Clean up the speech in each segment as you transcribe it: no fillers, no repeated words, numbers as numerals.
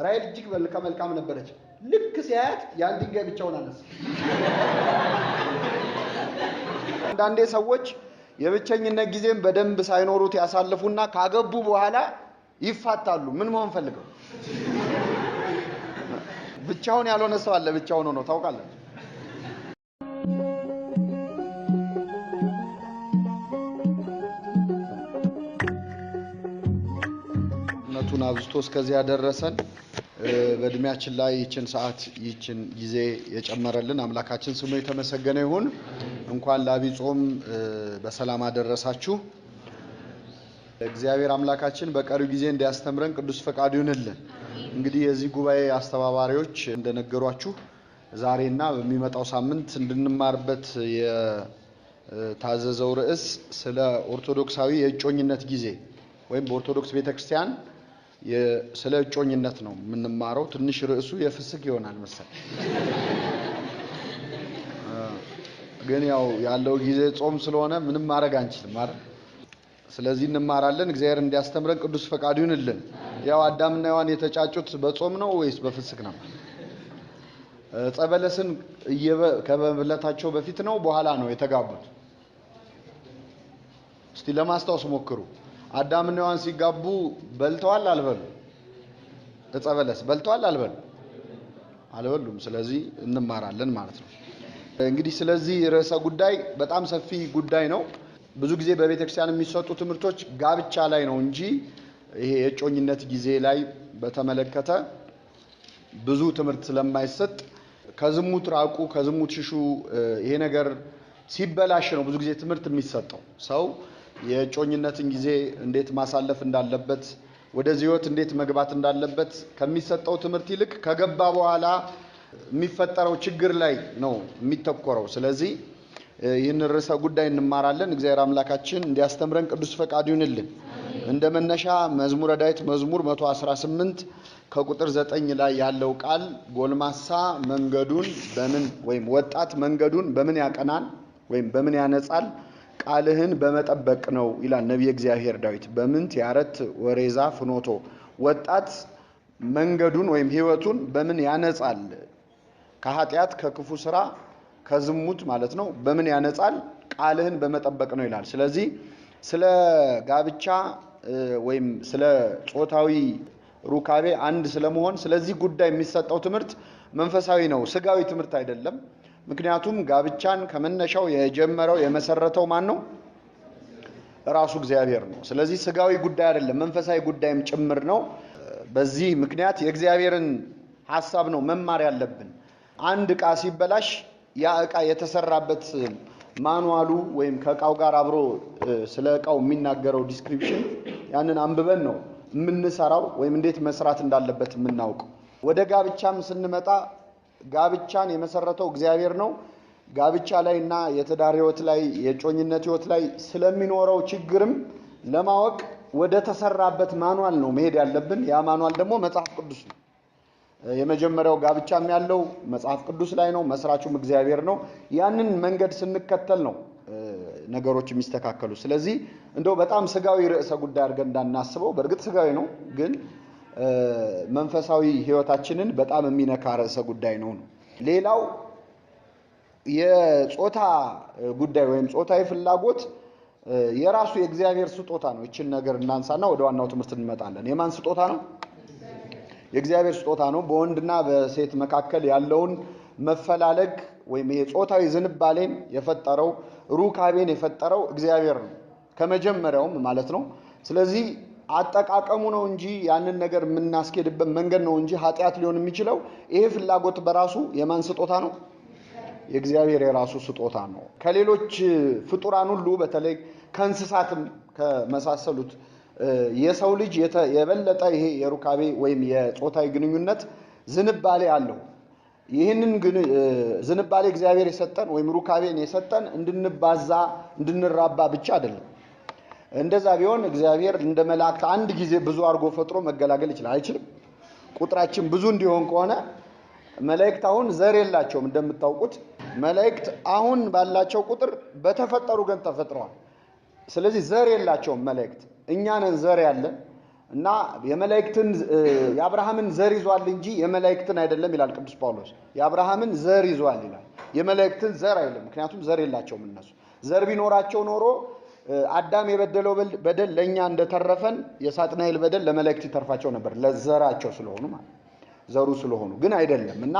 ራይል እጅግ መልካም ነበረች። ልክ ሲያያት ያን ድንጋይ ብቻውን አነሳ። አንዳንዴ ሰዎች የብቸኝነት ጊዜም በደንብ ሳይኖሩት ያሳልፉና ካገቡ በኋላ ይፋታሉ። ምን መሆን ፈልገው? ብቻውን ያልሆነ ሰው አለ። ብቻውን ሆኖ ታውቃለህ? ነቱን አብዝቶ እስከዚህ ያደረሰን በእድሜያችን ላይ ይችን ሰዓት ይችን ጊዜ የጨመረልን አምላካችን ስሙ የተመሰገነ ይሁን። እንኳን ለዐቢይ ጾም በሰላም አደረሳችሁ። እግዚአብሔር አምላካችን በቀሪው ጊዜ እንዲያስተምረን ቅዱስ ፈቃዱ ይሁንልን። እንግዲህ የዚህ ጉባኤ አስተባባሪዎች እንደነገሯችሁ ዛሬና በሚመጣው ሳምንት እንድንማርበት የታዘዘው ርዕስ ስለ ኦርቶዶክሳዊ የእጮኝነት ጊዜ ወይም በኦርቶዶክስ ቤተክርስቲያን ስለ እጮኝነት ነው የምንማረው። ትንሽ ርዕሱ የፍስክ ይሆናል መሰለኝ፣ ግን ያለው ጊዜ ጾም ስለሆነ ምንም ማድረግ አንችልም አይደል? ስለዚህ እንማራለን። እግዚአብሔር እንዲያስተምረን ቅዱስ ፈቃዱ ይሁንልን። አዳምና ሔዋን የተጫጩት በጾም ነው ወይስ በፍስክ ነው? ጸበለስን ከመብላታቸው በፊት ነው በኋላ ነው የተጋቡት? እስቲ ለማስታወስ ሞክሩ። አዳምና ሔዋን ሲጋቡ በልተዋል አልበሉ? ጸበለስ በልተዋል አልበሉ? አልበሉም። ስለዚህ እንማራለን ማለት ነው። እንግዲህ ስለዚህ ርዕሰ ጉዳይ በጣም ሰፊ ጉዳይ ነው። ብዙ ጊዜ በቤተክርስቲያን የሚሰጡ ትምህርቶች ጋብቻ ላይ ነው እንጂ ይሄ የእጮኝነት ጊዜ ላይ በተመለከተ ብዙ ትምህርት ስለማይሰጥ ከዝሙት ራቁ፣ ከዝሙት ሽሹ። ይሄ ነገር ሲበላሽ ነው ብዙ ጊዜ ትምህርት የሚሰጠው። ሰው የእጮኝነትን ጊዜ እንዴት ማሳለፍ እንዳለበት፣ ወደዚህ ህይወት እንዴት መግባት እንዳለበት ከሚሰጠው ትምህርት ይልቅ ከገባ በኋላ የሚፈጠረው ችግር ላይ ነው የሚተኮረው። ስለዚህ ይህን ርዕሰ ጉዳይ እንማራለን። እግዚአብሔር አምላካችን እንዲያስተምረን ቅዱስ ፈቃዱ ይሁንልን። እንደ መነሻ መዝሙረ ዳዊት መዝሙር 118 ከቁጥር 9 ላይ ያለው ቃል ጎልማሳ መንገዱን በምን ወይም ወጣት መንገዱን በምን ያቀናል ወይም በምን ያነጻል? ቃልህን በመጠበቅ ነው ይላል ነቢየ እግዚአብሔር ዳዊት። በምንት ያረት ወሬዛ ፍኖቶ፣ ወጣት መንገዱን ወይም ህይወቱን በምን ያነጻል? ከኃጢአት ከክፉ ስራ ከዝሙት ማለት ነው። በምን ያነጻል? ቃልህን በመጠበቅ ነው ይላል። ስለዚህ ስለ ጋብቻ ወይም ስለ ጾታዊ ሩካቤ አንድ ስለመሆን ስለዚህ ጉዳይ የሚሰጠው ትምህርት መንፈሳዊ ነው፣ ስጋዊ ትምህርት አይደለም። ምክንያቱም ጋብቻን ከመነሻው የጀመረው የመሰረተው ማን ነው? ራሱ እግዚአብሔር ነው። ስለዚህ ስጋዊ ጉዳይ አይደለም፣ መንፈሳዊ ጉዳይም ጭምር ነው። በዚህ ምክንያት የእግዚአብሔርን ሐሳብ ነው መማር ያለብን። አንድ ዕቃ ሲበላሽ ያ ዕቃ የተሰራበት ማኑዋሉ ወይም ከዕቃው ጋር አብሮ ስለ ዕቃው የሚናገረው ዲስክሪፕሽን ያንን አንብበን ነው የምንሰራው ወይም እንዴት መስራት እንዳለበት የምናውቀው። ወደ ጋብቻም ስንመጣ ጋብቻን የመሰረተው እግዚአብሔር ነው። ጋብቻ ላይና የትዳር ህይወት ላይ የእጮኝነት ህይወት ላይ ስለሚኖረው ችግርም ለማወቅ ወደ ተሰራበት ማኑዋል ነው መሄድ ያለብን። ያ ማኑዋል ደግሞ መጽሐፍ ቅዱስ ነው። የመጀመሪያው ጋብቻም ያለው መጽሐፍ ቅዱስ ላይ ነው። መስራቹም እግዚአብሔር ነው። ያንን መንገድ ስንከተል ነው ነገሮች የሚስተካከሉ። ስለዚህ እንደው በጣም ስጋዊ ርዕሰ ጉዳይ አድርገን እንዳናስበው። በእርግጥ ስጋዊ ነው፣ ግን መንፈሳዊ ህይወታችንን በጣም የሚነካ ርዕሰ ጉዳይ ነው። ሌላው የጾታ ጉዳይ ወይም ጾታዊ ፍላጎት የራሱ የእግዚአብሔር ስጦታ ነው። እቺን ነገር እናንሳና ወደ ዋናው ትምህርት እንመጣለን። የማን ስጦታ ነው? የእግዚአብሔር ስጦታ ነው። በወንድና በሴት መካከል ያለውን መፈላለግ ወይም ይሄ ጾታዊ ዝንባሌን የፈጠረው ሩካቤን የፈጠረው እግዚአብሔር ነው፣ ከመጀመሪያውም ማለት ነው። ስለዚህ አጠቃቀሙ ነው እንጂ ያንን ነገር የምናስኬድበት መንገድ ነው እንጂ ኃጢአት ሊሆን የሚችለው ይሄ ፍላጎት በራሱ የማን ስጦታ ነው? የእግዚአብሔር የራሱ ስጦታ ነው። ከሌሎች ፍጡራን ሁሉ በተለይ ከእንስሳትም ከመሳሰሉት የሰው ልጅ የበለጠ ይሄ የሩካቤ ወይም የጾታዊ ግንኙነት ዝንባሌ አለው። ይህንን ዝንባሌ እግዚአብሔር የሰጠን ወይም ሩካቤን የሰጠን እንድንባዛ እንድንራባ ብቻ አይደለም። እንደዛ ቢሆን እግዚአብሔር እንደ መላእክት አንድ ጊዜ ብዙ አድርጎ ፈጥሮ መገላገል ይችላል? አይችልም። ቁጥራችን ብዙ እንዲሆን ከሆነ መላእክት አሁን ዘር የላቸውም። እንደምታውቁት መላእክት አሁን ባላቸው ቁጥር በተፈጠሩ ገን ተፈጥረዋል። ስለዚህ ዘር የላቸውም መላእክት። እኛ ነን ዘር ያለን። እና የአብርሃምን ዘር ይዟል እንጂ የመላእክትን አይደለም ይላል ቅዱስ ጳውሎስ። የአብርሃምን ዘር ይዟል ይላል፣ የመላእክትን ዘር አይደለም። ምክንያቱም ዘር የላቸውም እነሱ። ዘር ቢኖራቸው ኖሮ አዳም የበደለው በደል ለኛ እንደተረፈን የሳጥናኤል በደል ለመላእክት ይተርፋቸው ነበር፣ ለዘራቸው ስለሆኑ ማለት ዘሩ ስለሆኑ። ግን አይደለም። እና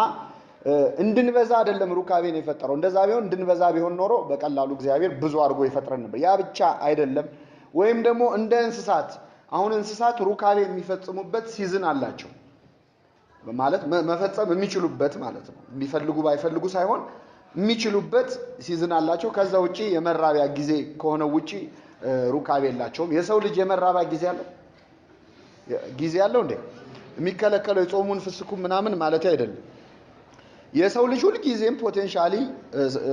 እንድንበዛ አይደለም ሩካቤን የፈጠረው። እንደዛ ቢሆን እንድንበዛ ቢሆን ኖሮ በቀላሉ እግዚአብሔር ብዙ አድርጎ ይፈጥረን ነበር። ያ ብቻ አይደለም። ወይም ደግሞ እንደ እንስሳት፣ አሁን እንስሳት ሩካቤ የሚፈጽሙበት ሲዝን አላቸው ማለት መፈጸም የሚችሉበት ማለት ነው። የሚፈልጉ ባይፈልጉ ሳይሆን የሚችሉበት ሲዝን አላቸው። ከዛ ውጪ የመራቢያ ጊዜ ከሆነ ውጪ ሩካቤ የላቸውም። የሰው ልጅ የመራቢያ ጊዜ አለው እንዴ? የሚከለከለው የጾሙን ፍስኩ ምናምን ማለት አይደለም። የሰው ልጅ ሁሉ ጊዜም ፖቴንሻሊ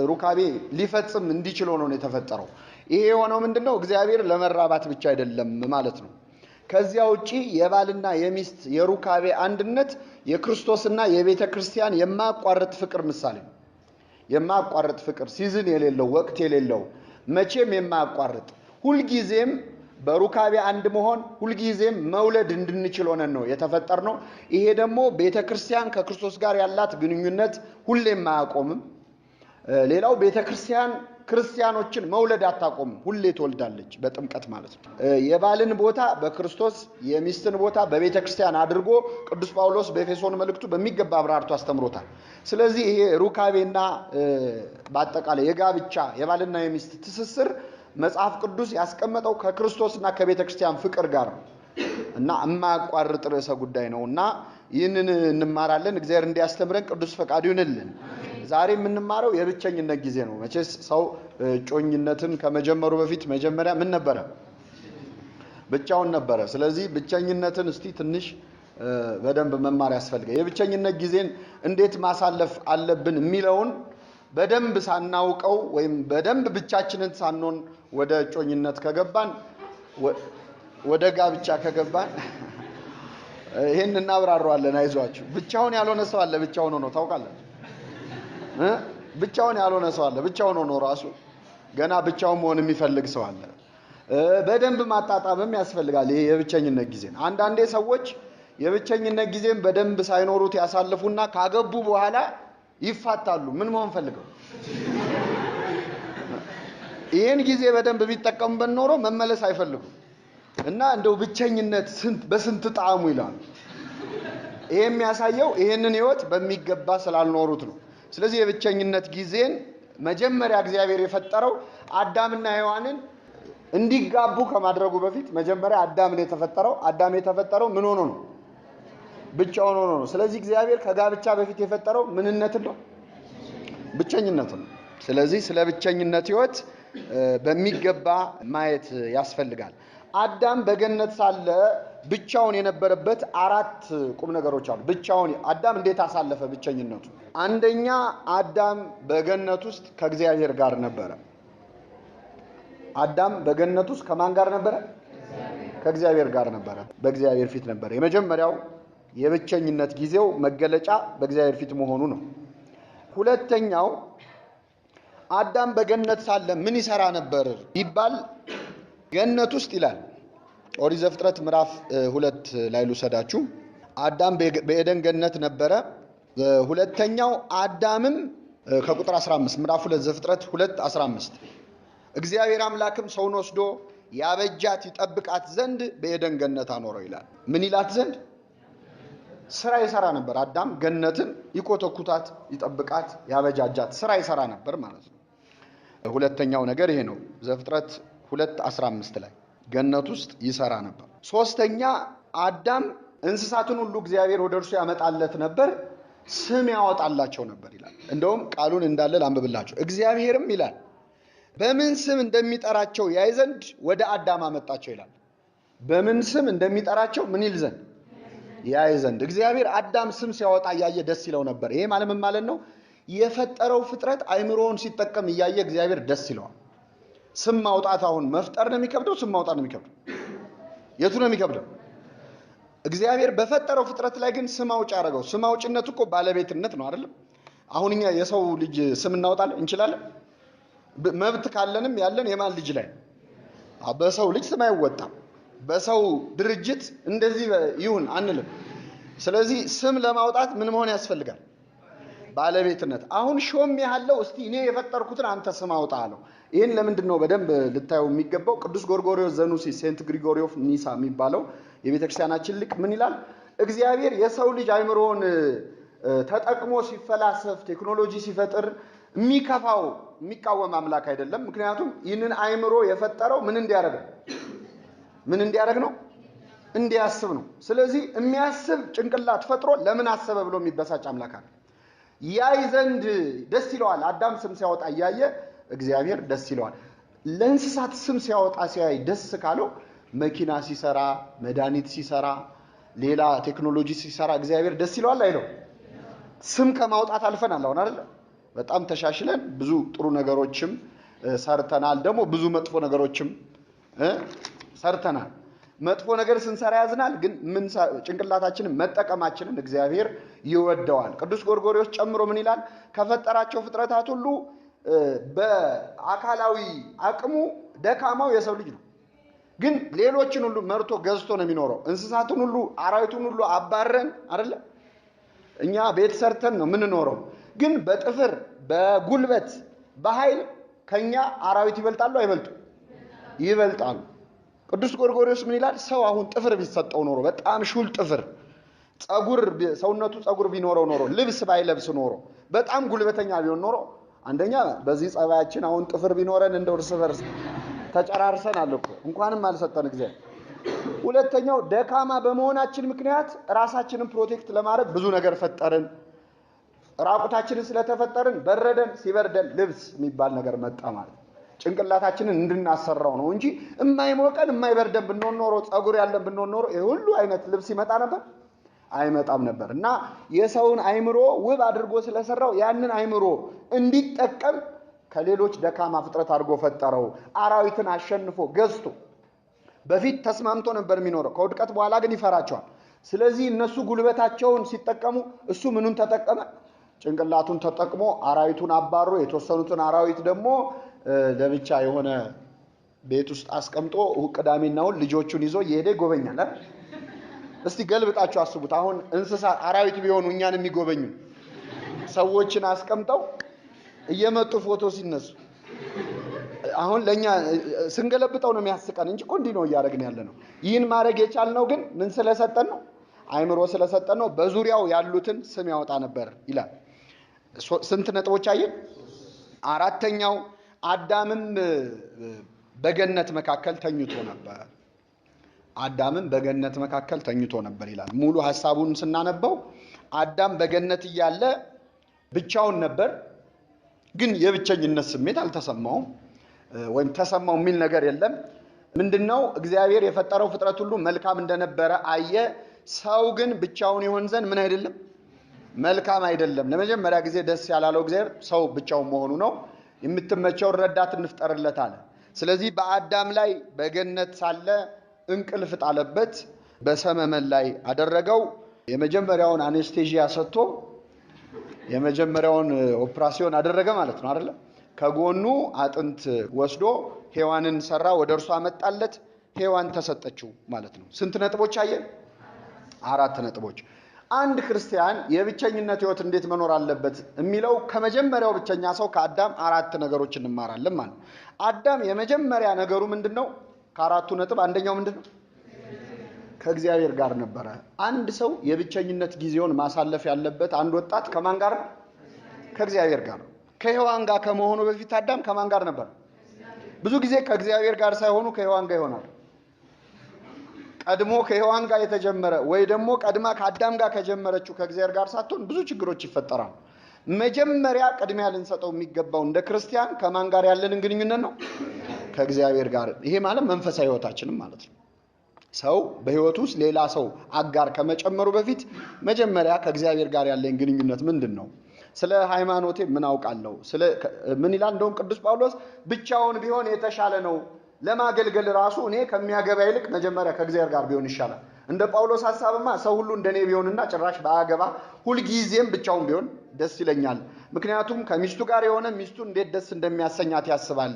ሩካቤ ሊፈጽም እንዲችል ሆኖ ነው የተፈጠረው። ይሄ የሆነው ምንድነው? እግዚአብሔር ለመራባት ብቻ አይደለም ማለት ነው። ከዚያ ውጪ የባልና የሚስት የሩካቤ አንድነት የክርስቶስና የቤተ ክርስቲያን የማያቋርጥ ፍቅር ምሳሌ ነው። የማያቋርጥ ፍቅር፣ ሲዝን የሌለው ወቅት የሌለው መቼም የማያቋርጥ ሁልጊዜም በሩካቤ አንድ መሆን ሁልጊዜም መውለድ እንድንችል ሆነን ነው የተፈጠርነው። ይሄ ደግሞ ቤተክርስቲያን ከክርስቶስ ጋር ያላት ግንኙነት ሁሌም አያቆምም። ሌላው ቤተክርስቲያን ክርስቲያኖችን መውለድ አታቆምም፣ ሁሌ ትወልዳለች፣ በጥምቀት ማለት ነው። የባልን ቦታ በክርስቶስ የሚስትን ቦታ በቤተክርስቲያን አድርጎ ቅዱስ ጳውሎስ በኤፌሶን መልእክቱ በሚገባ አብራርቶ አስተምሮታል። ስለዚህ ይሄ ሩካቤና በአጠቃላይ የጋብቻ የባልና የሚስት ትስስር መጽሐፍ ቅዱስ ያስቀመጠው ከክርስቶስና ከቤተክርስቲያን ፍቅር ጋር ነው እና የማያቋርጥ ርዕሰ ጉዳይ ነውና ይህንን እንማራለን። እግዚአብሔር እንዲያስተምረን ቅዱስ ፈቃዱ ይሁንልን። ዛሬ የምንማረው የብቸኝነት ጊዜ ነው። መቼስ ሰው ጮኝነትን ከመጀመሩ በፊት መጀመሪያ ምን ነበረ? ብቻውን ነበረ። ስለዚህ ብቸኝነትን እስቲ ትንሽ በደንብ መማር ያስፈልጋል። የብቸኝነት ጊዜን እንዴት ማሳለፍ አለብን የሚለውን በደንብ ሳናውቀው ወይም በደንብ ብቻችንን ሳንሆን ወደ ጮኝነት ከገባን ወደ ጋብቻ ከገባን ይሄን እናብራራዋለን። አይዟችሁ። ብቻውን ያልሆነ ሰው አለ። ብቻውን ሆኖ ታውቃላችሁ? ብቻውን ያልሆነ ሰው አለ። ብቻውን ሆኖ ራሱ ገና ብቻውን መሆን የሚፈልግ ሰው አለ። በደንብ ማጣጣምም ያስፈልጋል ይሄ የብቸኝነት ጊዜን። አንዳንዴ ሰዎች የብቸኝነት ጊዜን በደንብ ሳይኖሩት ያሳልፉና ካገቡ በኋላ ይፋታሉ። ምን መሆን ፈልገው? ይሄን ጊዜ በደንብ ቢጠቀሙበት ኖሮ መመለስ አይፈልጉም እና እንደው ብቸኝነት በስንት ጣዕሙ ይላሉ። ይሄ የሚያሳየው ይሄንን ህይወት በሚገባ ስላልኖሩት ነው። ስለዚህ የብቸኝነት ጊዜን መጀመሪያ እግዚአብሔር የፈጠረው አዳምና ሔዋንን እንዲጋቡ ከማድረጉ በፊት መጀመሪያ አዳም የተፈጠረው ምን ሆኖ ነው? ብቻውን ሆኖ ነው። ስለዚህ እግዚአብሔር ከጋብቻ በፊት የፈጠረው ምንነትን ነው? ብቸኝነትን ነው። ስለዚህ ስለ ብቸኝነት ህይወት በሚገባ ማየት ያስፈልጋል። አዳም በገነት ሳለ ብቻውን የነበረበት 4 ቁም ነገሮች አሉ። ብቻውን አዳም እንዴት አሳለፈ ብቸኝነቱ? አንደኛ አዳም በገነት ውስጥ ከእግዚአብሔር ጋር ነበረ። አዳም በገነት ውስጥ ከማን ጋር ነበረ? ከእግዚአብሔር ጋር ነበረ። በእግዚአብሔር ፊት ነበረ። የመጀመሪያው የብቸኝነት ጊዜው መገለጫ በእግዚአብሔር ፊት መሆኑ ነው። ሁለተኛው አዳም በገነት ሳለ ምን ይሰራ ነበር ቢባል ገነት ውስጥ ይላል ኦሪት ዘፍጥረት ምዕራፍ 2 ላይ ልውሰዳችሁ። አዳም በኤደን ገነት ነበረ። ሁለተኛው አዳምም ከቁጥር 15 ምዕራፍ 2 ዘፍጥረት 2:15 እግዚአብሔር አምላክም ሰውን ወስዶ ያበጃት ይጠብቃት ዘንድ በኤደን ገነት አኖረው ይላል። ምን ይላት ዘንድ? ስራ ይሰራ ነበር። አዳም ገነትን ይኮተኩታት፣ ይጠብቃት፣ ያበጃጃት ስራ ይሰራ ነበር ማለት ነው። ሁለተኛው ነገር ይሄ ነው። ዘፍጥረት 2:15 ላይ ገነት ውስጥ ይሰራ ነበር። ሶስተኛ አዳም እንስሳትን ሁሉ እግዚአብሔር ወደ እርሱ ያመጣለት ነበር፣ ስም ያወጣላቸው ነበር ይላል። እንደውም ቃሉን እንዳለ ላንብብላችሁ። እግዚአብሔርም ይላል በምን ስም እንደሚጠራቸው ያይ ዘንድ ወደ አዳም አመጣቸው ይላል። በምን ስም እንደሚጠራቸው ምን ይል ዘንድ? ያይ ዘንድ። እግዚአብሔር አዳም ስም ሲያወጣ እያየ ደስ ይለው ነበር። ይሄ ማለት ምን ማለት ነው? የፈጠረው ፍጥረት አይምሮውን ሲጠቀም እያየ እግዚአብሔር ደስ ይለዋል። ስም ማውጣት አሁን መፍጠር ነው የሚከብደው? ስም ማውጣት ነው የሚከብደው? የቱ ነው የሚከብደው? እግዚአብሔር በፈጠረው ፍጥረት ላይ ግን ስም አውጭ አደረገው። ስም አውጭነት እኮ ባለቤትነት ነው አይደለም? አሁን እኛ የሰው ልጅ ስም እናወጣለን እንችላለን? መብት ካለንም ያለን የማን ልጅ ላይ? በሰው ልጅ ስም አይወጣም። በሰው ድርጅት እንደዚህ ይሁን አንልም። ስለዚህ ስም ለማውጣት ምን መሆን ያስፈልጋል? ባለቤትነት። አሁን ሾም ያለው እስቲ እኔ የፈጠርኩትን አንተ ስም አውጣ አለው። ይሄን ለምንድን ነው በደንብ ልታዩ የሚገባው? ቅዱስ ጎርጎርዮስ ዘኑሲ ሴንት ግሪጎሪ ኦፍ ኒሳ የሚባለው የቤተክርስቲያናችን ሊቅ ምን ይላል? እግዚአብሔር የሰው ልጅ አይምሮን ተጠቅሞ ሲፈላሰፍ ቴክኖሎጂ ሲፈጥር የሚከፋው የሚቃወም አምላክ አይደለም። ምክንያቱም ይህንን አይምሮ የፈጠረው ምን እንዲያደርግ ነው? እንዲያስብ ነው። ስለዚህ የሚያስብ ጭንቅላት ፈጥሮ ለምን አሰበ ብሎ የሚበሳጭ አምላክ አለ። ያይ ዘንድ ደስ ይለዋል። አዳም ስም ሲያወጣ እያየ እግዚአብሔር ደስ ይለዋል። ለእንስሳት ስም ሲያወጣ ሲያይ ደስ ካለው መኪና ሲሰራ፣ መድኃኒት ሲሰራ፣ ሌላ ቴክኖሎጂ ሲሰራ እግዚአብሔር ደስ ይለዋል አይለው? ስም ከማውጣት አልፈናል አሁን አይደል? በጣም ተሻሽለን ብዙ ጥሩ ነገሮችም ሰርተናል። ደግሞ ብዙ መጥፎ ነገሮችም ሰርተናል። መጥፎ ነገር ስንሰራ ያዝናል፣ ግን ምን ጭንቅላታችንን መጠቀማችንን እግዚአብሔር ይወደዋል። ቅዱስ ጎርጎርዮስ ጨምሮ ምን ይላል? ከፈጠራቸው ፍጥረታት ሁሉ በአካላዊ አቅሙ ደካማው የሰው ልጅ ነው። ግን ሌሎችን ሁሉ መርቶ ገዝቶ ነው የሚኖረው። እንስሳቱን ሁሉ አራዊቱን ሁሉ አባረን አይደለ? እኛ ቤት ሰርተን ነው የምንኖረው። ግን በጥፍር በጉልበት በኃይል ከኛ አራዊት ይበልጣሉ አይበልጡ? ይበልጣሉ። ቅዱስ ጎርጎርዮስ ምን ይላል? ሰው አሁን ጥፍር ቢሰጠው ኖሮ በጣም ሹል ጥፍር ጸጉር ሰውነቱ ጸጉር ቢኖረው ኖሮ ልብስ ባይለብስ ኖሮ በጣም ጉልበተኛ ቢሆን ኖሮ አንደኛ በዚህ ጸባያችን አሁን ጥፍር ቢኖረን እንደ እርስ በርስ ተጨራርሰናል እኮ እንኳንም አልሰጠን እግዚአብሔር። ሁለተኛው ደካማ በመሆናችን ምክንያት ራሳችንን ፕሮቴክት ለማድረግ ብዙ ነገር ፈጠርን። ራቁታችንን ስለተፈጠርን በረደን፣ ሲበርደን ልብስ የሚባል ነገር መጣ ማለት ነው። ጭንቅላታችንን እንድናሰራው ነው እንጂ የማይሞቀን የማይበርደን ብንሆን ኖሮ ጸጉር ያለን ብንሆን ኖሮ ይሄ ሁሉ አይነት ልብስ ይመጣ ነበር? አይመጣም ነበር። እና የሰውን አይምሮ ውብ አድርጎ ስለሰራው ያንን አይምሮ እንዲጠቀም ከሌሎች ደካማ ፍጥረት አድርጎ ፈጠረው። አራዊትን አሸንፎ ገዝቶ በፊት ተስማምቶ ነበር የሚኖረው። ከውድቀት በኋላ ግን ይፈራቸዋል። ስለዚህ እነሱ ጉልበታቸውን ሲጠቀሙ እሱ ምኑን ተጠቀመ? ጭንቅላቱን ተጠቅሞ አራዊቱን አባሮ የተወሰኑትን አራዊት ደግሞ ለብቻ የሆነ ቤት ውስጥ አስቀምጦ ቅዳሜና እሑድ ልጆቹን ይዞ እየሄደ ይጎበኛል። እስቲ ገልብጣችሁ አስቡት። አሁን እንስሳ አራዊት ቢሆኑ እኛን የሚጎበኙ ሰዎችን አስቀምጠው እየመጡ ፎቶ ሲነሱ አሁን ለኛ ስንገለብጠው ነው የሚያስቀን እንጂ እንዲህ ነው እያደረግን ያለ ነው። ይህን ማድረግ የቻልነው ግን ምን ስለሰጠን ነው? አይምሮ ስለሰጠን ነው። በዙሪያው ያሉትን ስም ያወጣ ነበር ይላል። ስንት ነጥቦች አየን? አራተኛው አዳምም በገነት መካከል ተኝቶ ነበር። አዳምም በገነት መካከል ተኝቶ ነበር ይላል። ሙሉ ሐሳቡን ስናነበው አዳም በገነት እያለ ብቻውን ነበር፣ ግን የብቸኝነት ስሜት አልተሰማውም ወይም ተሰማው የሚል ነገር የለም። ምንድነው? እግዚአብሔር የፈጠረው ፍጥረት ሁሉ መልካም እንደነበረ አየ። ሰው ግን ብቻውን ይሆን ዘንድ ምን አይደለም? መልካም አይደለም። ለመጀመሪያ ጊዜ ደስ ያላለው እግዚአብሔር ሰው ብቻውን መሆኑ ነው። የምትመቸው ረዳት እንፍጠርለት አለ። ስለዚህ በአዳም ላይ በገነት ሳለ እንቅልፍ ጣለበት፣ በሰመመን ላይ አደረገው። የመጀመሪያውን አኔስቴዥያ ሰጥቶ የመጀመሪያውን ኦፕራሲዮን አደረገ ማለት ነው አይደል? ከጎኑ አጥንት ወስዶ ሔዋንን ሰራ፣ ወደ እርሷ አመጣለት፣ ሔዋን ተሰጠችው ማለት ነው። ስንት ነጥቦች አየን? 4 ነጥቦች። አንድ ክርስቲያን የብቸኝነት ህይወት እንዴት መኖር አለበት የሚለው ከመጀመሪያው ብቸኛ ሰው ከአዳም 4 ነገሮች እንማራለን ማለት ነው። አዳም የመጀመሪያ ነገሩ ምንድነው? ከአራቱ ነጥብ አንደኛው ምንድነው? ከእግዚአብሔር ጋር ነበረ። አንድ ሰው የብቸኝነት ጊዜውን ማሳለፍ ያለበት አንድ ወጣት ከማን ጋር ነው? ከእግዚአብሔር ጋር ነው። ከሔዋን ጋር ከመሆኑ በፊት አዳም ከማን ጋር ነበር? ብዙ ጊዜ ከእግዚአብሔር ጋር ሳይሆኑ ከሔዋን ጋር ይሆናል። ቀድሞ ከሔዋን ጋር የተጀመረ ወይ ደግሞ ቀድማ ከአዳም ጋር ከጀመረችው ከእግዚአብሔር ጋር ሳትሆን ብዙ ችግሮች ይፈጠራሉ። መጀመሪያ ቅድሚያ ልንሰጠው የሚገባው እንደ ክርስቲያን ከማን ጋር ያለንን ግንኙነት ነው? ከእግዚአብሔር ጋር። ይሄ ማለት መንፈሳዊ ህይወታችንም ማለት ነው። ሰው በህይወቱ ውስጥ ሌላ ሰው አጋር ከመጨመሩ በፊት መጀመሪያ ከእግዚአብሔር ጋር ያለኝ ግንኙነት ምንድነው? ስለ ሃይማኖቴ ምን አውቃለሁ? ምን ይላል? እንደውም ቅዱስ ጳውሎስ ብቻውን ቢሆን የተሻለ ነው፣ ለማገልገል ራሱ እኔ ከሚያገባ ይልቅ መጀመሪያ ከእግዚአብሔር ጋር ቢሆን ይሻላል። እንደ ጳውሎስ ሐሳብማ ሰው ሁሉ እንደኔ ቢሆንና ጭራሽ ባያገባ ሁልጊዜም ብቻውን ቢሆን ደስ ይለኛል። ምክንያቱም ከሚስቱ ጋር የሆነ ሚስቱ እንዴት ደስ እንደሚያሰኛት ያስባል።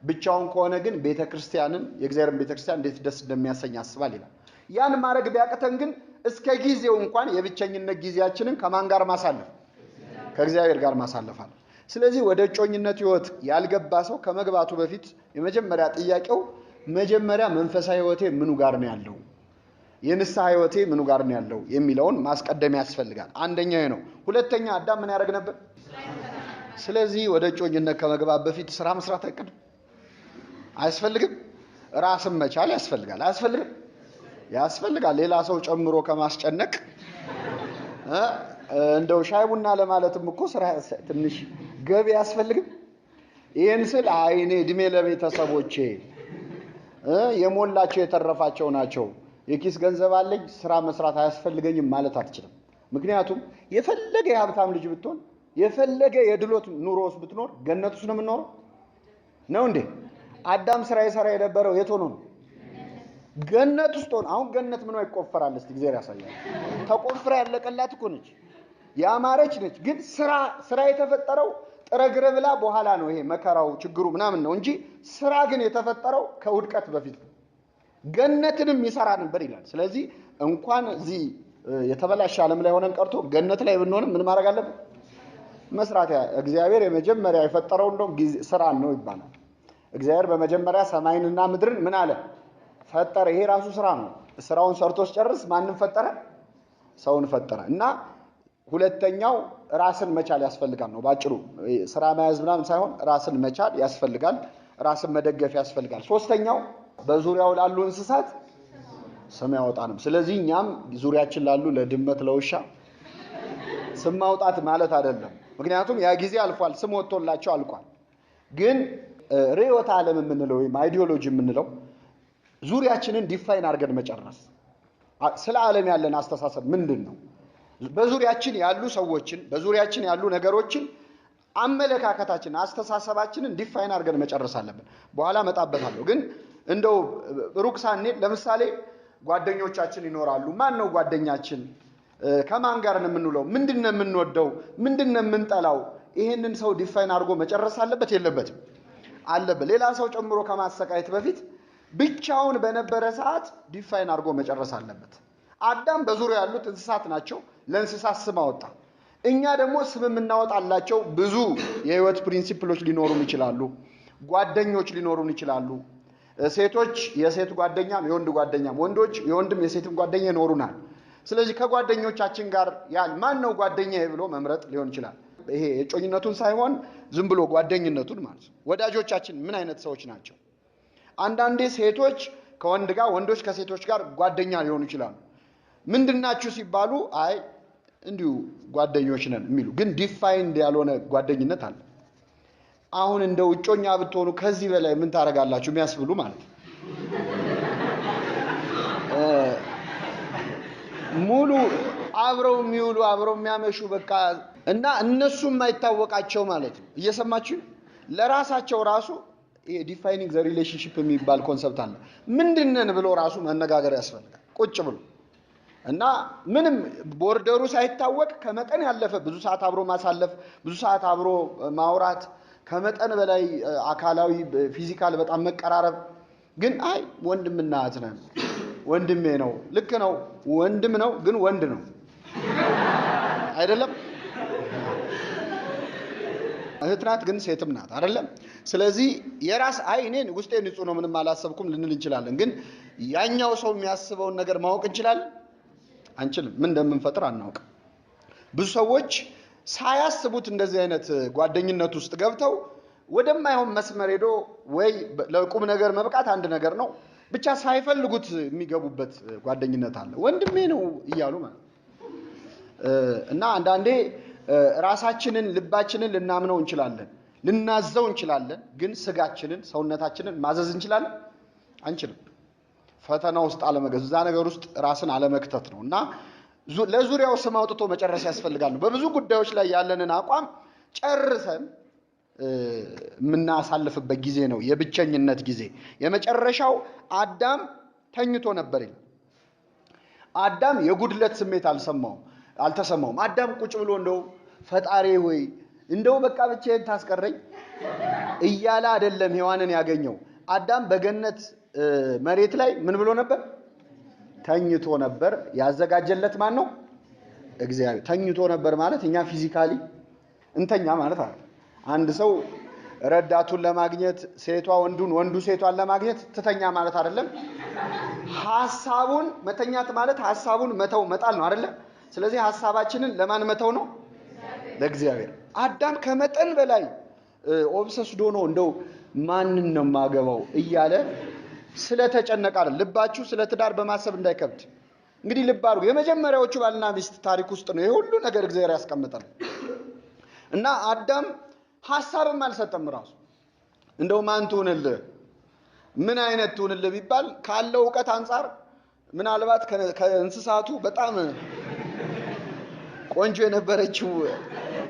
ብቻውን ከሆነ ግን ቤተክርስቲያንን የእግዚአብሔርን ቤተክርስቲያን እንዴት ደስ እንደሚያሰኝ ያስባል ይላል። ያን ማድረግ ቢያቅተን ግን እስከ ጊዜው እንኳን የብቸኝነት ጊዜያችንን ከማን ጋር ማሳለፍ? ከእግዚአብሔር ጋር ማሳለፍ አለ። ስለዚህ ወደ እጮኝነት ህይወት ያልገባ ሰው ከመግባቱ በፊት የመጀመሪያ ጥያቄው መጀመሪያ መንፈሳዊ ህይወቴ ምኑ ጋር ነው ያለው? የንስሐ ህይወቴ ምኑ ጋር ነው ያለው የሚለውን ማስቀደም ያስፈልጋል። አንደኛው ነው። ሁለተኛ አዳም ምን ያደርግ ነበር? ስለዚህ ወደ እጮኝነት ከመግባት በፊት ስራ መስራት አይቀድም? አያስፈልግም? ራስን መቻል ያስፈልጋል። አያስፈልግም? ያስፈልጋል። ሌላ ሰው ጨምሮ ከማስጨነቅ እንደው ሻይ ቡና ለማለትም እኮ ስራ ትንሽ ገቢ ያስፈልግም? ይሄን ስል አይኔ እድሜ ለቤተሰቦቼ የሞላቸው የተረፋቸው ናቸው፣ የኪስ ገንዘብ አለኝ፣ ስራ መስራት አያስፈልገኝም ማለት አትችልም። ምክንያቱም የፈለገ የሀብታም ልጅ ብትሆን የፈለገ የድሎት ኑሮ ውስጥ ብትኖር ገነት ውስጥ ነው የምትኖረው ነው እንዴ? አዳም ስራ የሰራ የነበረው የት ሆኖ ነው? ገነት ውስጥ ሆኖ። አሁን ገነት ምኗ ይቆፈራል? እስቲ እግዚአብሔር ያሳያል። ተቆፍራ ያለቀላት እኮ ነች፣ ያማረች ነች። ግን ስራ የተፈጠረው ጥረግረ ብላ በኋላ ነው። ይሄ መከራው ችግሩ ምናምን ነው እንጂ ስራ ግን የተፈጠረው ከውድቀት በፊት ነው። ገነትንም ይሰራ ነበር ይላል። ስለዚህ እንኳን እዚህ የተበላሸ ዓለም ላይ ሆነን ቀርቶ ገነት ላይ ብንሆንም ምን ማድረግ አለብን? መስራት። እግዚአብሔር የመጀመሪያ የፈጠረው እንደውም ስራን ነው ይባላል። እግዚአብሔር በመጀመሪያ ሰማይንና ምድርን ምን አለ? ፈጠረ። ይሄ ራሱ ስራ ነው። ስራውን ሰርቶ ሲጨርስ ማንን ፈጠረ? ሰውን ፈጠረ። እና ሁለተኛው ራስን መቻል ያስፈልጋል ነው ባጭሩ። ስራ መያዝ ምናምን ሳይሆን ራስን መቻል ያስፈልጋል፣ ራስን መደገፍ ያስፈልጋል። ሶስተኛው በዙሪያው ላሉ እንስሳት ስም ያወጣንም። ስለዚህ እኛም ዙሪያችን ላሉ ለድመት ለውሻ ስም ማውጣት ማለት አይደለም። ምክንያቱም ያ ጊዜ አልፏል፣ ስም ወጥቶላቸው አልቋል። ግን ርዕዮተ ዓለም የምንለው ወይም አይዲዮሎጂ የምንለው ዙሪያችንን ዲፋይን አድርገን መጨረስ። ስለ ዓለም ያለን አስተሳሰብ ምንድን ነው? በዙሪያችን ያሉ ሰዎችን፣ በዙሪያችን ያሉ ነገሮችን አመለካከታችን፣ አስተሳሰባችንን ዲፋይን አድርገን መጨረስ አለብን። በኋላ መጣበታለሁ። ግን እንደው ሩቅ ሳንሄድ ለምሳሌ ጓደኞቻችን ይኖራሉ። ማን ነው ጓደኛችን? ከማን ጋር ነው የምንውለው? ምንድነው የምንወደው? ምንድነው የምንጠላው? ይሄንን ሰው ዲፋይን አድርጎ መጨረስ አለበት የለበትም? አለበት። ሌላ ሰው ጨምሮ ከማሰቃየት በፊት ብቻውን በነበረ ሰዓት ዲፋይን አድርጎ መጨረስ አለበት። አዳም በዙሪያ ያሉት እንስሳት ናቸው፣ ለእንስሳት ስም አወጣ። እኛ ደግሞ ስም የምናወጣላቸው ብዙ የህይወት ፕሪንሲፕሎች ሊኖሩን ይችላሉ። ጓደኞች ሊኖሩን ይችላሉ። ሴቶች የሴት ጓደኛም የወንድ ጓደኛም፣ ወንዶች የወንድም የሴትም ጓደኛ ይኖሩናል። ስለዚህ ከጓደኞቻችን ጋር ማን ነው ጓደኛዬ ብሎ መምረጥ ሊሆን ይችላል። ይሄ የጮኝነቱን ሳይሆን ዝም ብሎ ጓደኝነቱን ማለት ነው። ወዳጆቻችን ምን አይነት ሰዎች ናቸው? አንዳንዴ ሴቶች ከወንድ ጋር፣ ወንዶች ከሴቶች ጋር ጓደኛ ሊሆኑ ይችላሉ። ምንድናችሁ ሲባሉ አይ እንዲሁ ጓደኞች ነን የሚሉ ግን ዲፋይንድ ያልሆነ ጓደኝነት አለ። አሁን እንደው እጮኛ ብትሆኑ ከዚህ በላይ ምን ታረጋላችሁ የሚያስብሉ ማለት ነው። ሙሉ አብረው የሚውሉ አብረው የሚያመሹ በቃ እና እነሱም የማይታወቃቸው ማለት ነው። እየሰማችሁ ለራሳቸው ራሱ ይሄ ዲፋይኒንግ ዘ ሪሌሽንሺፕ የሚባል ኮንሰፕት አለ። ምንድነን ብሎ ራሱ መነጋገር ያስፈልጋል ቁጭ ብሎ እና ምንም ቦርደሩ ሳይታወቅ ከመጠን ያለፈ ብዙ ሰዓት አብሮ ማሳለፍ፣ ብዙ ሰዓት አብሮ ማውራት፣ ከመጠን በላይ አካላዊ ፊዚካል በጣም መቀራረብ። ግን አይ ወንድምና እህት ነን፣ ወንድሜ ነው። ልክ ነው፣ ወንድም ነው፣ ግን ወንድ ነው አይደለም። እህት ናት፣ ግን ሴትም ናት አይደለም። ስለዚህ የራስ አይ እኔን ውስጤ ንጹህ ነው ምንም አላሰብኩም ልንል እንችላለን። ግን ያኛው ሰው የሚያስበውን ነገር ማወቅ እንችላለን? አንችልም። ምን እንደምንፈጥር አናውቅም። ብዙ ሰዎች ሳያስቡት እንደዚህ አይነት ጓደኝነት ውስጥ ገብተው ወደማይሆን መስመር ሄዶ ወይ ለቁም ነገር መብቃት አንድ ነገር ነው፣ ብቻ ሳይፈልጉት የሚገቡበት ጓደኝነት አለ። ወንድሜ ነው እያሉ ማለት እና አንዳንዴ ራሳችንን ልባችንን ልናምነው እንችላለን፣ ልናዘው እንችላለን። ግን ስጋችንን ሰውነታችንን ማዘዝ እንችላለን? አንችልም። ፈተና ውስጥ አለመገዝ፣ እዛ ነገር ውስጥ ራስን አለመክተት ነው። እና ለዙሪያው ስም አውጥቶ መጨረስ ያስፈልጋል። በብዙ ጉዳዮች ላይ ያለንን አቋም ጨርሰን የምናሳልፍበት ጊዜ ነው የብቸኝነት ጊዜ። የመጨረሻው አዳም ተኝቶ ነበር ይላል። አዳም የጉድለት ስሜት አልተሰማውም። አዳም ቁጭ ብሎ እንደው ፈጣሪ ሆይ እንደው በቃ ብቻዬን ታስቀረኝ እያለ አይደለም ሔዋንን ያገኘው። አዳም በገነት መሬት ላይ ምን ብሎ ነበር? ተኝቶ ነበር። ያዘጋጀለት ማን ነው? እግዚአብሔር። ተኝቶ ነበር ማለት እኛ ፊዚካሊ እንተኛ ማለት አይደለም። አንድ ሰው ረዳቱን ለማግኘት ሴቷ ወንዱን፣ ወንዱ ሴቷን ለማግኘት ትተኛ ማለት አይደለም። ሐሳቡን መተኛት ማለት ሐሳቡን መተው መጣል ነው አይደለም። ስለዚህ ሐሳባችንን ለማን መተው ነው? ለእግዚአብሔር። አዳም ከመጠን በላይ ኦብሰስድ ሆኖ እንደው ማንን ነው ማገባው እያለ ስለተጨነቀ አይደል። ልባችሁ ስለ ትዳር በማሰብ እንዳይከብድ። እንግዲህ ልብ አድርጉ፣ የመጀመሪያዎቹ ባልና ሚስት ታሪክ ውስጥ ነው ይሄ ሁሉ ነገር እግዚአብሔር ያስቀምጣል። እና አዳም ሐሳብም አልሰጠም ራሱ። እንደው ማን ትሁንልህ፣ ምን አይነት ትሁንልህ ቢባል ካለው ዕውቀት አንፃር ምናልባት ከእንስሳቱ በጣም ቆንጆ የነበረችው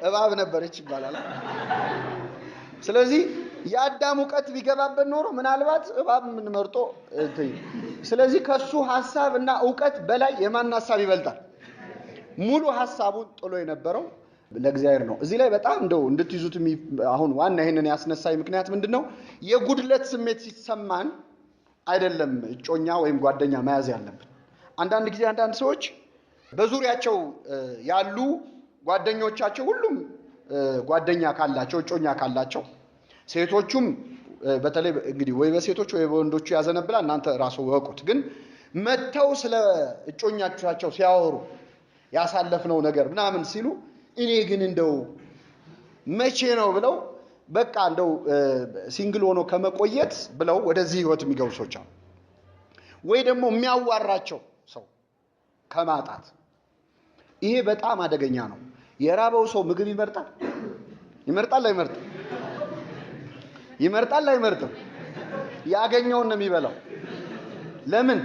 እባብ ነበረች ይባላል። ስለዚህ የአዳም ዕውቀት ቢገባበት ኖሮ ምናልባት እባብ ምን መርጦ ስለዚህ ከሱ ሐሳብና ዕውቀት በላይ የማን ሐሳብ ይበልጣል? ሙሉ ሐሳቡን ጥሎ የነበረው ለእግዚአብሔር ነው። እዚህ ላይ በጣም እንደው እንድትይዙት አሁን ዋና ይሄንን ያስነሳይ ምክንያት ምንድነው? የጉድለት ስሜት ሲሰማን አይደለም እጮኛ ወይም ጓደኛ መያዝ ያለብን። አንዳንድ ጊዜ አንዳንድ ሰዎች በዙሪያቸው ያሉ ጓደኞቻቸው ሁሉም ጓደኛ ካላቸው እጮኛ ካላቸው፣ ሴቶቹም በተለይ እንግዲህ ወይ በሴቶች ወይ በወንዶቹ ያዘነብላል፣ እናንተ ራሱ ወቁት። ግን መተው ስለ እጮኛቸው ሲያወሩ ያሳለፍነው ነገር ምናምን ሲሉ እኔ ግን እንደው መቼ ነው ብለው በቃ እንደው ሲንግል ሆኖ ከመቆየት ብለው ወደዚህ ህይወት የሚገቡ ሰዎች አሉ። ወይ ደግሞ የሚያዋራቸው ሰው ከማጣት። ይሄ በጣም አደገኛ ነው። የራበው ሰው ምግብ ይመርጣል? ይመርጣል አይመርጥም? ይመርጣል አይመርጥም? ያገኘውን ነው የሚበላው። ለምን?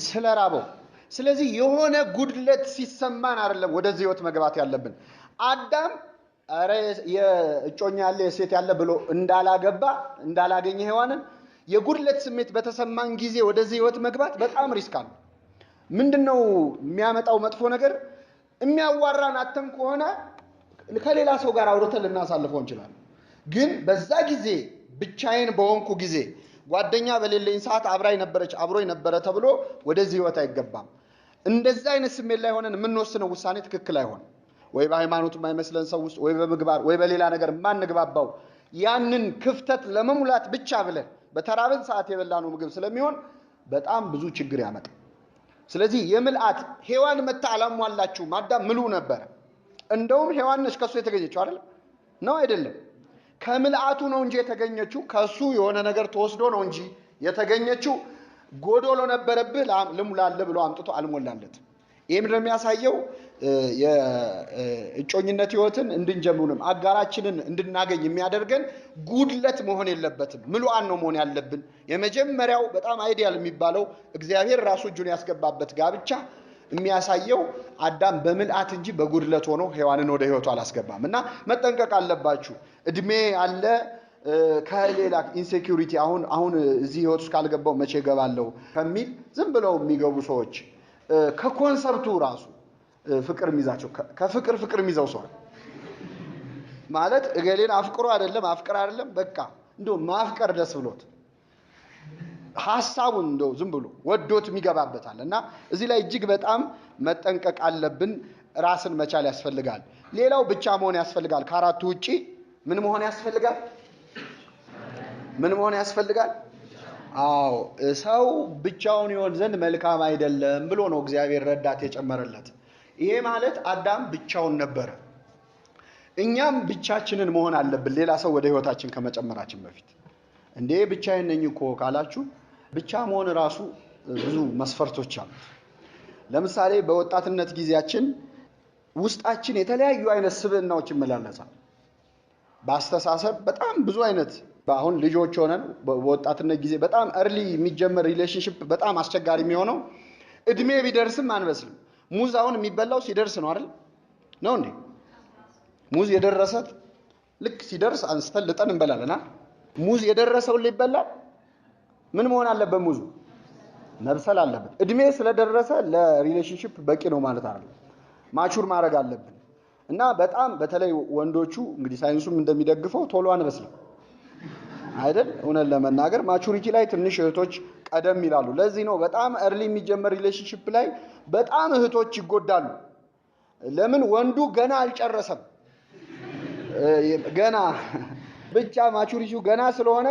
ስለራበው። ስለዚህ የሆነ ጉድለት ሲሰማን አይደለም ወደዚህ ህይወት መግባት ያለብን። አዳም አረ የእጮኛ ያለ የሴት ያለ ብሎ እንዳላገኘ ሔዋንን የጉድለት ስሜት በተሰማን ጊዜ ወደዚህ ህይወት መግባት በጣም ሪስክ አለው። ምንድነው የሚያመጣው መጥፎ ነገር? የሚያዋራን አተን ከሆነ ከሌላ ሰው ጋር አውርተን ልናሳልፈው እንችላለን። ግን በዛ ጊዜ ብቻዬን በሆንኩ ጊዜ ጓደኛ በሌለኝ ሰዓት አብሮኝ ነበረ ተብሎ ወደዚህ ህይወት አይገባም። እንደዛ አይነት ስሜት ላይ ሆነን የምንወስነው ውሳኔ ትክክል አይሆንም። ወይ በሃይማኖት የማይመስለን ሰው ውስጥ ወይ በምግባር ወይ በሌላ ነገር ማንግባባው ያንን ክፍተት ለመሙላት ብቻ ብለን በተራብን ሰዓት የበላነው ምግብ ስለሚሆን በጣም ብዙ ችግር ያመጣል። ስለዚህ የምልአት ሔዋን መታ አላሟላችሁም። አዳም ምሉ ነበር። እንደውም ሔዋን ነች ከሱ የተገኘችው አይደል? ነው አይደለም? ከምልአቱ ነው እንጂ የተገኘችው ከሱ የሆነ ነገር ተወስዶ ነው እንጂ የተገኘችው። ጎዶሎ ነበረብህ ልሙላልህ ብሎ አምጥቶ አልሞላለት። ይሄም እንደሚያሳየው የእጮኝነት ህይወትን እንድንጀምሩንም አጋራችንን እንድናገኝ የሚያደርገን ጉድለት መሆን የለበትም። ምሉአን ነው መሆን ያለብን። የመጀመሪያው በጣም አይዲያል የሚባለው እግዚአብሔር ራሱ እጁን ያስገባበት ጋብቻ የሚያሳየው አዳም በምልአት እንጂ በጉድለት ሆኖ ሔዋንን ወደ ህይወቱ አላስገባም። እና መጠንቀቅ አለባችሁ። እድሜ አለ ከሌላ ኢንሴኩሪቲ አሁን እዚህ ህይወት ውስጥ ካልገባው መቼ ገባለሁ ከሚል ዝም ብለው የሚገቡ ሰዎች ከኮንሰፕቱ ራሱ ፍቅር የሚይዛቸው ከፍቅር የሚይዘው ሰው ማለት እገሌን አፍቅሮ አይደለም በቃ እንደው ማፍቀር ደስ ብሎት ሐሳቡን እንደው ዝም ብሎ ወዶት የሚገባበታል። እና እዚህ ላይ እጅግ በጣም መጠንቀቅ አለብን። ራስን መቻል ያስፈልጋል። ሌላው ብቻ መሆን ያስፈልጋል። ከአራቱ ውጪ ምን መሆን ያስፈልጋል? ምን መሆን ያስፈልጋል? አዎ ሰው ብቻውን ይሆን ዘንድ መልካም አይደለም ብሎ ነው እግዚአብሔር ረዳት የጨመረለት። ይሄ ማለት አዳም ብቻውን ነበር። እኛም ብቻችንን መሆን አለብን ሌላ ሰው ወደ ህይወታችን ከመጨመራችን በፊት። እንዴ ብቻዬን ነኝ እኮ ካላችሁ ብቻ መሆን ራሱ ብዙ መስፈርቶች አሉት። ለምሳሌ በወጣትነት ጊዜያችን ውስጣችን የተለያዩ አይነት ስብዕናዎች ይመላለሳል። በአስተሳሰብ በጣም ብዙ አይነት አሁን ልጆች ሆነን በወጣትነት ጊዜ በጣም early የሚጀመር ሪሌሽንሺፕ በጣም አስቸጋሪ የሚሆነው እድሜ ቢደርስም አንበስልም። ሙዝ አሁን የሚበላው ሲደርስ ነው አይደል? ነው እንዴ? ሙዝ የደረሰት ልክ ሲደርስ አንስተን ልጠን እንበላለና ሙዝ የደረሰው ሊበላል ምን መሆን አለበት? ሙዙ መብሰል አለበት። እድሜ ስለደረሰ ለሪሌሽንሺፕ በቂ ነው ማለት አይደለም። ማቹር ማድረግ አለብን። እና በጣም በተለይ ወንዶቹ እንግዲህ ሳይንሱም እንደሚደግፈው ቶሎ አንበስልም አይደል? እውነት ለመናገር ማቹሪቲ ላይ ትንሽ እህቶች ቀደም ይላሉ። ለዚህ ነው በጣም early የሚጀመር ሪሌሽንሺፕ ላይ በጣም እህቶች ይጎዳሉ። ለምን? ወንዱ ገና አልጨረሰም። ገና ብቻ ማቹሪቲው ገና ስለሆነ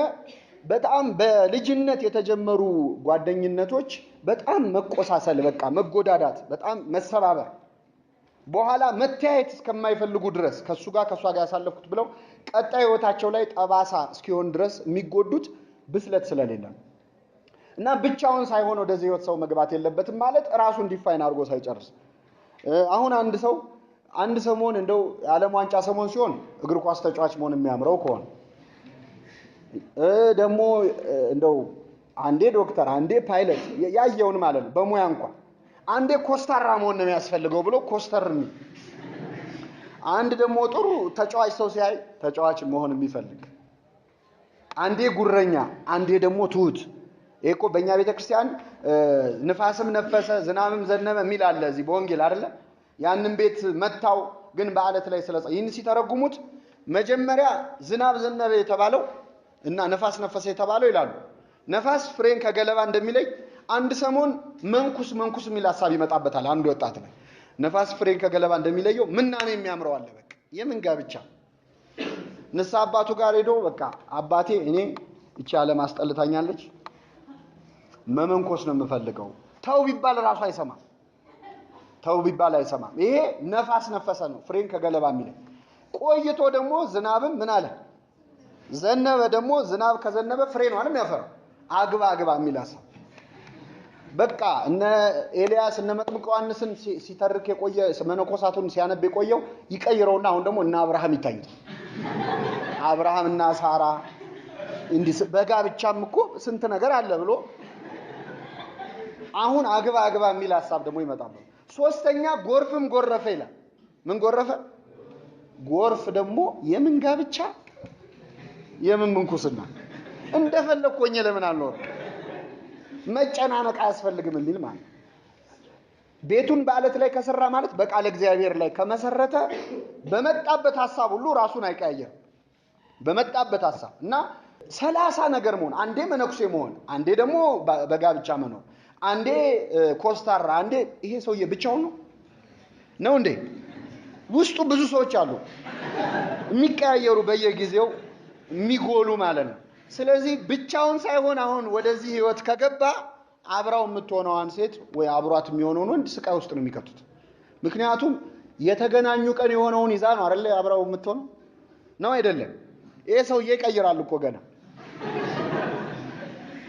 በጣም በልጅነት የተጀመሩ ጓደኝነቶች በጣም መቆሳሰል፣ በቃ መጎዳዳት፣ በጣም መሰባበር በኋላ መተያየት እስከማይፈልጉ ድረስ ከሱ ጋር ያሳለፉት ብለው ቀጣይ ህይወታቸው ላይ ጠባሳ እስኪሆን ድረስ የሚጎዱት ብስለት ስለሌለ እና ብቻውን ሳይሆን ወደዚህ ህይወት ሰው መግባት የለበትም ማለት ራሱን ዲፋይን አድርጎ ሳይጨርስ። አሁን አንድ ሰሞን እንደው የዓለም ዋንጫ ሰሞን ሲሆን እግር ኳስ ተጫዋች መሆን የሚያምረው ከሆነ ደግሞ እንደው አንዴ ዶክተር አንዴ ፓይለት ያየውን ማለት ነው በሙያ እንኳን አንዴ ኮስታራ መሆን ነው የሚያስፈልገው ብሎ ኮስተርኒ አንድ ደግሞ ጥሩ ተጫዋች ሰው ሲያይ ተጫዋች መሆን የሚፈልግ አንዴ ጉረኛ አንዴ ደግሞ ትሁት። እኮ በእኛ ቤተክርስቲያን ንፋስም ነፈሰ ዝናብም ዘነበ የሚል አለ እዚህ በወንጌል አይደለ? ያንን ቤት መታው ግን በአለት ላይ ስለጸ ይህን ሲተረጉሙት መጀመሪያ ዝናብ ዘነበ የተባለው እና ነፋስ ነፈሰ የተባለው ይላሉ። ነፋስ ፍሬን ከገለባ እንደሚለይ አንድ ሰሞን መንኩስ የሚል ሐሳብ ይመጣበታል አንድ ወጣት ላይ። ነፋስ ፍሬን ከገለባ እንደሚለየው ምናኔ የሚያምረው አለ። በቃ የምን ጋብቻ ንስሐ አባቱ ጋር ሄዶ በቃ አባቴ እኔ እቺ ዓለም አስጠልታኛለች መመንኮስ ነው የምፈልገው። ተው ቢባል ራሱ አይሰማም። ይሄ ነፋስ ነፈሰ ነው ፍሬን ከገለባ የሚለይ። ቆይቶ ደግሞ ዝናብም ምን አለ ዘነበ። ደግሞ ዝናብ ከዘነበ ፍሬ ነው አይደል የሚያፈራው። አግባ የሚል ሐሳብ በቃ እነ ኤልያስ እነ መጥምቁ ዮሐንስን ሲተርክ የቆየ መነኮሳቱን ሲያነብ የቆየው ይቀይረውና አሁን ደግሞ እነ አብርሃም ይታዩት። አብርሃምና ሳራ እንዲህ በጋብቻም እኮ ስንት ነገር አለ ብሎ አሁን አግባ የሚል ሐሳብ ደግሞ ይመጣል። ሶስተኛ ጎርፍም ጎረፈ ይላል። ምን ጎረፈ? ጎርፍ የምን ጋብቻ የምን ምንኩስና እንደፈለኩኝ ለምን አልኖር መጨናነቅ አያስፈልግም የሚል ማለት ቤቱን በአለት ላይ ከሰራ ማለት በቃለ እግዚአብሔር ላይ ከመሰረተ በመጣበት ሐሳብ ሁሉ ራሱን አይቀያየር። በመጣበት ሐሳብ እና 30 ነገር መሆን አንዴ መነኩሴ መሆን አንዴ ደግሞ በጋብቻ መኖር አንዴ ኮስታራ አንዴ ይሄ ሰውዬ ብቻውን ነው እንዴ? ውስጡ ብዙ ሰዎች አሉ የሚቀያየሩ በየጊዜው የሚጎሉ ማለት ነው። ስለዚህ ብቻውን ሳይሆን አሁን ወደዚህ ህይወት ከገባ አብራው የምትሆነዋን ሴት ወይ አብሯት የሚሆነውን ወንድ ስቃይ ውስጥ ነው የሚከቱት። ምክንያቱም የተገናኙ ቀን የሆነውን ይዛ ነው አይደል አብራው የምትሆነው ነው አይደለም? ይሄ ሰውዬ ይቀይራል እኮ ገና።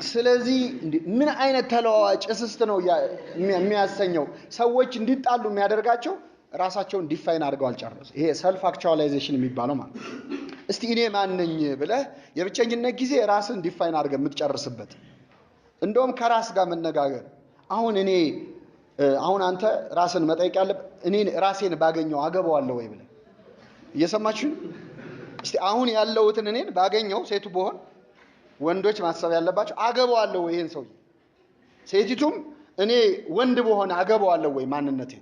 ስለዚህ ምን አይነት ተለዋዋጭ እስስት ነው የሚያሰኘው? ሰዎች እንዲጣሉ የሚያደርጋቸው ራሳቸውን ዲፋይን አድርገው አልጨረሱ። ይሄ ሰልፍ አክቹዋላይዜሽን የሚባለው ማለት ነው። እስቲ እኔ ማን ነኝ ብለህ የብቸኝነት ጊዜ ራስን ዲፋይን አድርገህ የምትጨርስበት እንደውም ከራስ ጋር መነጋገር። አሁን አንተ ራስን መጠየቅ ያለብህ እኔ ራሴን ባገኘው አገባዋለሁ ወይ ብለህ እየሰማችሁ እስቲ አሁን ያለውትን እኔን ባገኘው ሴቱ በሆን ወንዶች ማሰብ ያለባቸው አገባዋለሁ ወይ ይሄን ሰውዬ፣ ሴቲቱም እኔ ወንድ በሆነ አገባዋለሁ ወይ ማንነቴ።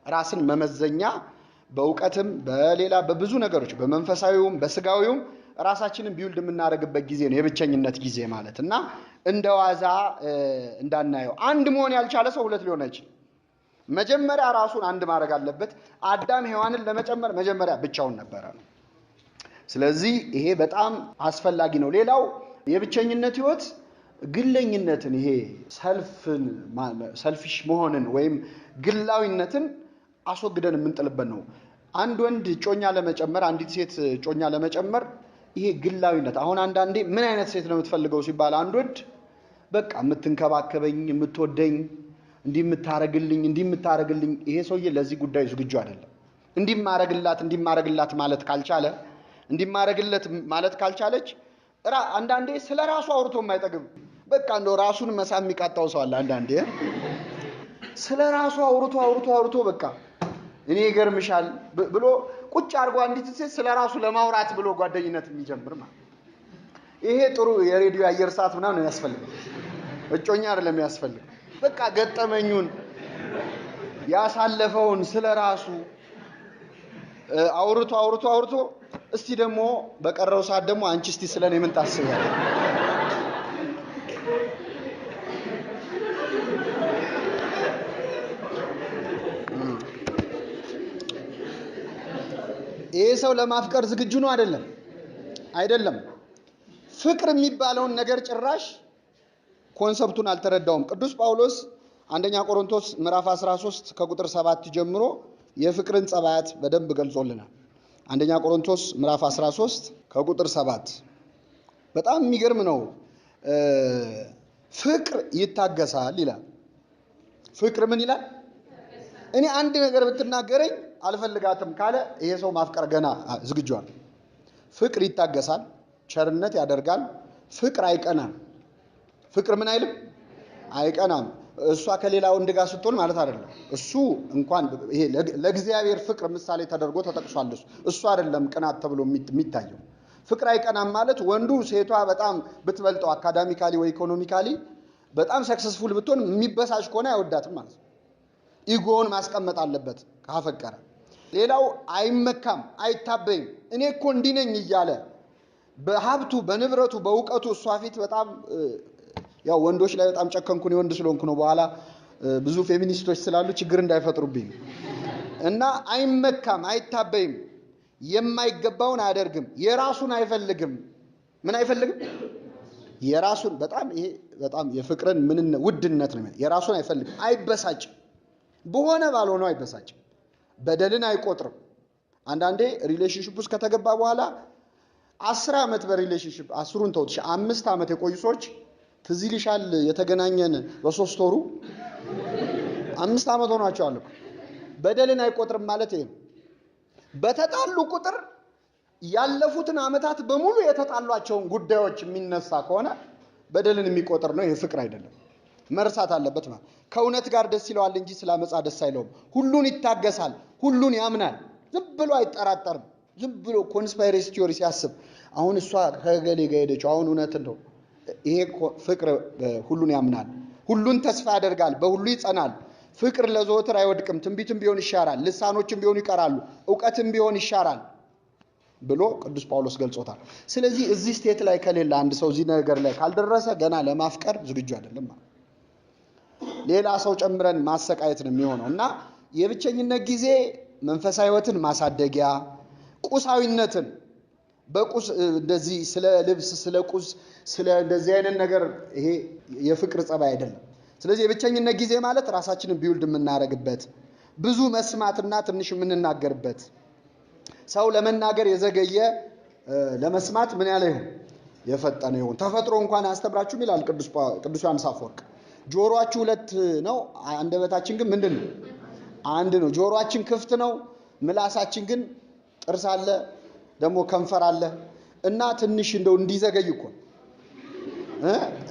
ራስን መመዘኛ በእውቀትም በሌላ በብዙ ነገሮች በመንፈሳዊውም በስጋዊውም ራሳችንን ቢውልድ የምናደርግበት ጊዜ ነው የብቸኝነት ጊዜ ማለት እና እንደዋዛ እንዳናየው። አንድ መሆን ያልቻለ ሰው ሁለት ሊሆን አይችልም። መጀመሪያ ራሱን አንድ ማድረግ አለበት። አዳም ሔዋንን ለመጨመር መጀመሪያ ብቻውን ነበረ። ስለዚህ ይሄ በጣም አስፈላጊ ነው። ሌላው የብቸኝነት ህይወት ግለኝነትን ይሄ ሰልፊሽ መሆንን ወይም ግላዊነትን አስወግደን የምንጥልበት ነው። አንድ ወንድ ጮኛ ለመጨመር አንዲት ሴት ጮኛ ለመጨመር ይሄ ግላዊነት አሁን አንዳንዴ ምን አይነት ሴት ነው የምትፈልገው ሲባል አንድ ወንድ በቃ የምትንከባከበኝ የምትወደኝ እንዲምታረግልኝ ይሄ ሰውዬ ለዚህ ጉዳይ ዝግጁ አይደለም። እንዲማረግላት ማለት ካልቻለች አንዳንዴ ስለራሱ አውርቶ የማይጠግብ በቃ እንደው ራሱን መሳም የሚቃጣው ሰው አለ። አንዳንዴ ስለራሱ አውርቶ በቃ እኔ ይገርምሻል ብሎ ቁጭ አድርጎ አንዲት ሴት ስለራሱ ለማውራት ብሎ ጓደኝነት የሚጀምር ማለት ይሄ ጥሩ የሬዲዮ አየር ሰዓት ምናምን ያስፈልጋል። እጮኛ አይደለም ያስፈልግ። በቃ ገጠመኙን ያሳለፈውን ስለራሱ አውርቶ አውርቶ አውርቶ እስቲ ደግሞ በቀረው ሰዓት ደግሞ አንቺ እስቲ ስለኔ ምን ታስቢያለሽ? ይሄ ሰው ለማፍቀር ዝግጁ ነው አይደለም? አይደለም። ፍቅር የሚባለውን ነገር ጭራሽ ኮንሰፕቱን አልተረዳውም። ቅዱስ ጳውሎስ አንደኛ ቆሮንቶስ ምዕራፍ 13 ከቁጥር 7 ጀምሮ የፍቅርን ጸባያት በደንብ ገልጾልናል። አንደኛ ቆሮንቶስ ምዕራፍ 13 ከቁጥር 7 በጣም የሚገርም ነው። ፍቅር ይታገሳል ይላል። ፍቅር ምን ይላል? እኔ አንድ ነገር ብትናገረኝ አልፈልጋትም ካለ ይሄ ሰው ማፍቀር ገና ዝግጁ ነው። ፍቅር ይታገሳል፣ ቸርነት ያደርጋል፣ ፍቅር አይቀናም። ፍቅር ምን አይልም? አይቀናም። እሷ ከሌላ ወንድ ጋር ስትሆን ማለት አይደለም። እሱ እንኳን ይሄ ለእግዚአብሔር ፍቅር ምሳሌ ተደርጎ ተጠቅሷል። እሱ አይደለም ቅናት ተብሎ የሚታየው። ፍቅር አይቀናም ማለት ወንዱ ሴቷ በጣም ብትበልጠው አካዳሚካሊ ወይ ኢኮኖሚካሊ በጣም ሰክሰስፉል ብትሆን የሚበሳጭ ከሆነ አይወዳትም ማለት ነው። ኢጎውን ማስቀመጥ አለበት ካፈቀረ። ሌላው አይመካም፣ አይታበይም። እኔ እኮ እንዲህ ነኝ እያለ በሀብቱ በንብረቱ በእውቀቱ እሷ ፊት በጣም ያው ወንዶች ላይ በጣም ጨከንኩኝ ወንድ ስለሆንኩ ነው። በኋላ ብዙ ፌሚኒስቶች ስላሉ ችግር እንዳይፈጥሩብኝ እና አይመካም፣ አይታበይም፣ የማይገባውን አያደርግም፣ የራሱን አይፈልግም። ምን አይፈልግም? የራሱን በጣም ይሄ በጣም የፍቅርን ውድነት ነው። የራሱን አይፈልግም፣ አይበሳጭም፣ በሆነ ባልሆነው አይበሳጭም፣ በደልን አይቆጥርም። አንዳንዴ ሪሌሽንሺፕ ውስጥ ከተገባ በኋላ 10 ዓመት በሪሌሽንሺፕ 10ን ተውት 5 ዓመት የቆዩ ሰዎች ትዝ ይልሻል የተገናኘን በ3 ወሩ 5 ዓመት ሆኗቸዋል እኮ። በደልን አይቆጥርም ማለት ይሄ ነው። በተጣሉ ቁጥር ያለፉትን ዓመታት በሙሉ የተጣሏቸውን ጉዳዮች የሚነሳ ከሆነ በደልን የሚቆጥር ነው። ይሄ ፍቅር አይደለም። መርሳት አለበት ማለት ከእውነት ጋር ደስ ይለዋል እንጂ ስላመጻ ደስ አይለውም። ሁሉን ይታገሳል፣ ሁሉን ያምናል፣ ዝም ብሎ አይጠራጠርም። ዝም ብሎ ኮንስፓይሬሲ ቲዮሪ ሲያስብ አሁን እሷ ከገሌ ጋር ሄደችው አሁን እውነት እንደው ይሄ ፍቅር ሁሉን ያምናል፣ ሁሉን ተስፋ ያደርጋል፣ በሁሉ ይጸናል። ፍቅር ለዘወትር አይወድቅም፣ ትንቢትም ቢሆን ይሻራል፣ ልሳኖችም ቢሆኑ ይቀራሉ፣ ዕውቀትም ቢሆን ይሻራል ብሎ ቅዱስ ጳውሎስ ገልጾታል። ስለዚህ እዚህ ስቴት ላይ ከሌለ አንድ ሰው እዚህ ነገር ላይ ካልደረሰ ገና ለማፍቀር ዝግጁ አይደለም ማለት። ሌላ ሰው ጨምረን ማሰቃየት ነው የሚሆነው እና የብቸኝነት ጊዜ መንፈሳዊ ሕይወትን ማሳደጊያ፣ ቁሳዊነትን በቁስ እንደዚህ ስለ ልብስ ስለ ቁስ ስለ እንደዚህ አይነት ነገር ይሄ የፍቅር ጸባይ አይደለም። ስለዚህ የብቸኝነት ጊዜ ማለት ራሳችንን ቢውልድ የምናደርግበት፣ ብዙ መስማትና ትንሽ የምንናገርበት፣ ሰው ለመናገር የዘገየ ለመስማት ምን ያለ ይሁን የፈጠነ ይሁን። ተፈጥሮ እንኳን አስተምራችሁም ይላል ቅዱስ ዮሐንስ አፈወርቅ። ጆሮአችሁ 2 ነው፣ አንደበታችን ግን ምንድን ነው? አንድ ነው። ጆሮአችን ክፍት ነው፣ ምላሳችን ግን ጥርስ አለ፣ ደግሞ ከንፈር አለ እና ትንሽ እንደው እንዲዘገይ እኮ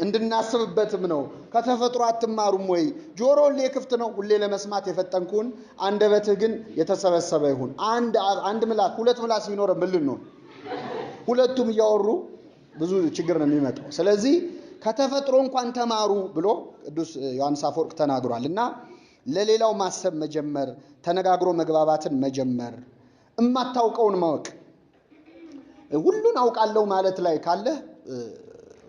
እንድናስብበትም ነው። ከተፈጥሮ አትማሩም ወይ? ጆሮ ሁሌ ክፍት ነው፣ ሁሌ ለመስማት የፈጠንኩን፣ አንደበትህ ግን የተሰበሰበ ይሁን። አንድ ምላስ 2 ምላስ ቢኖር ምን ነው? ሁለቱም እያወሩ ብዙ ችግር ነው የሚመጣው። ስለዚህ ከተፈጥሮ እንኳን ተማሩ ብሎ ቅዱስ ዮሐንስ አፈወርቅ ተናግሯል። እና ለሌላው ማሰብ መጀመር፣ ተነጋግሮ መግባባትን መጀመር፣ እማታውቀውን ማወቅ። ሁሉን አውቃለሁ ማለት ላይ ካለ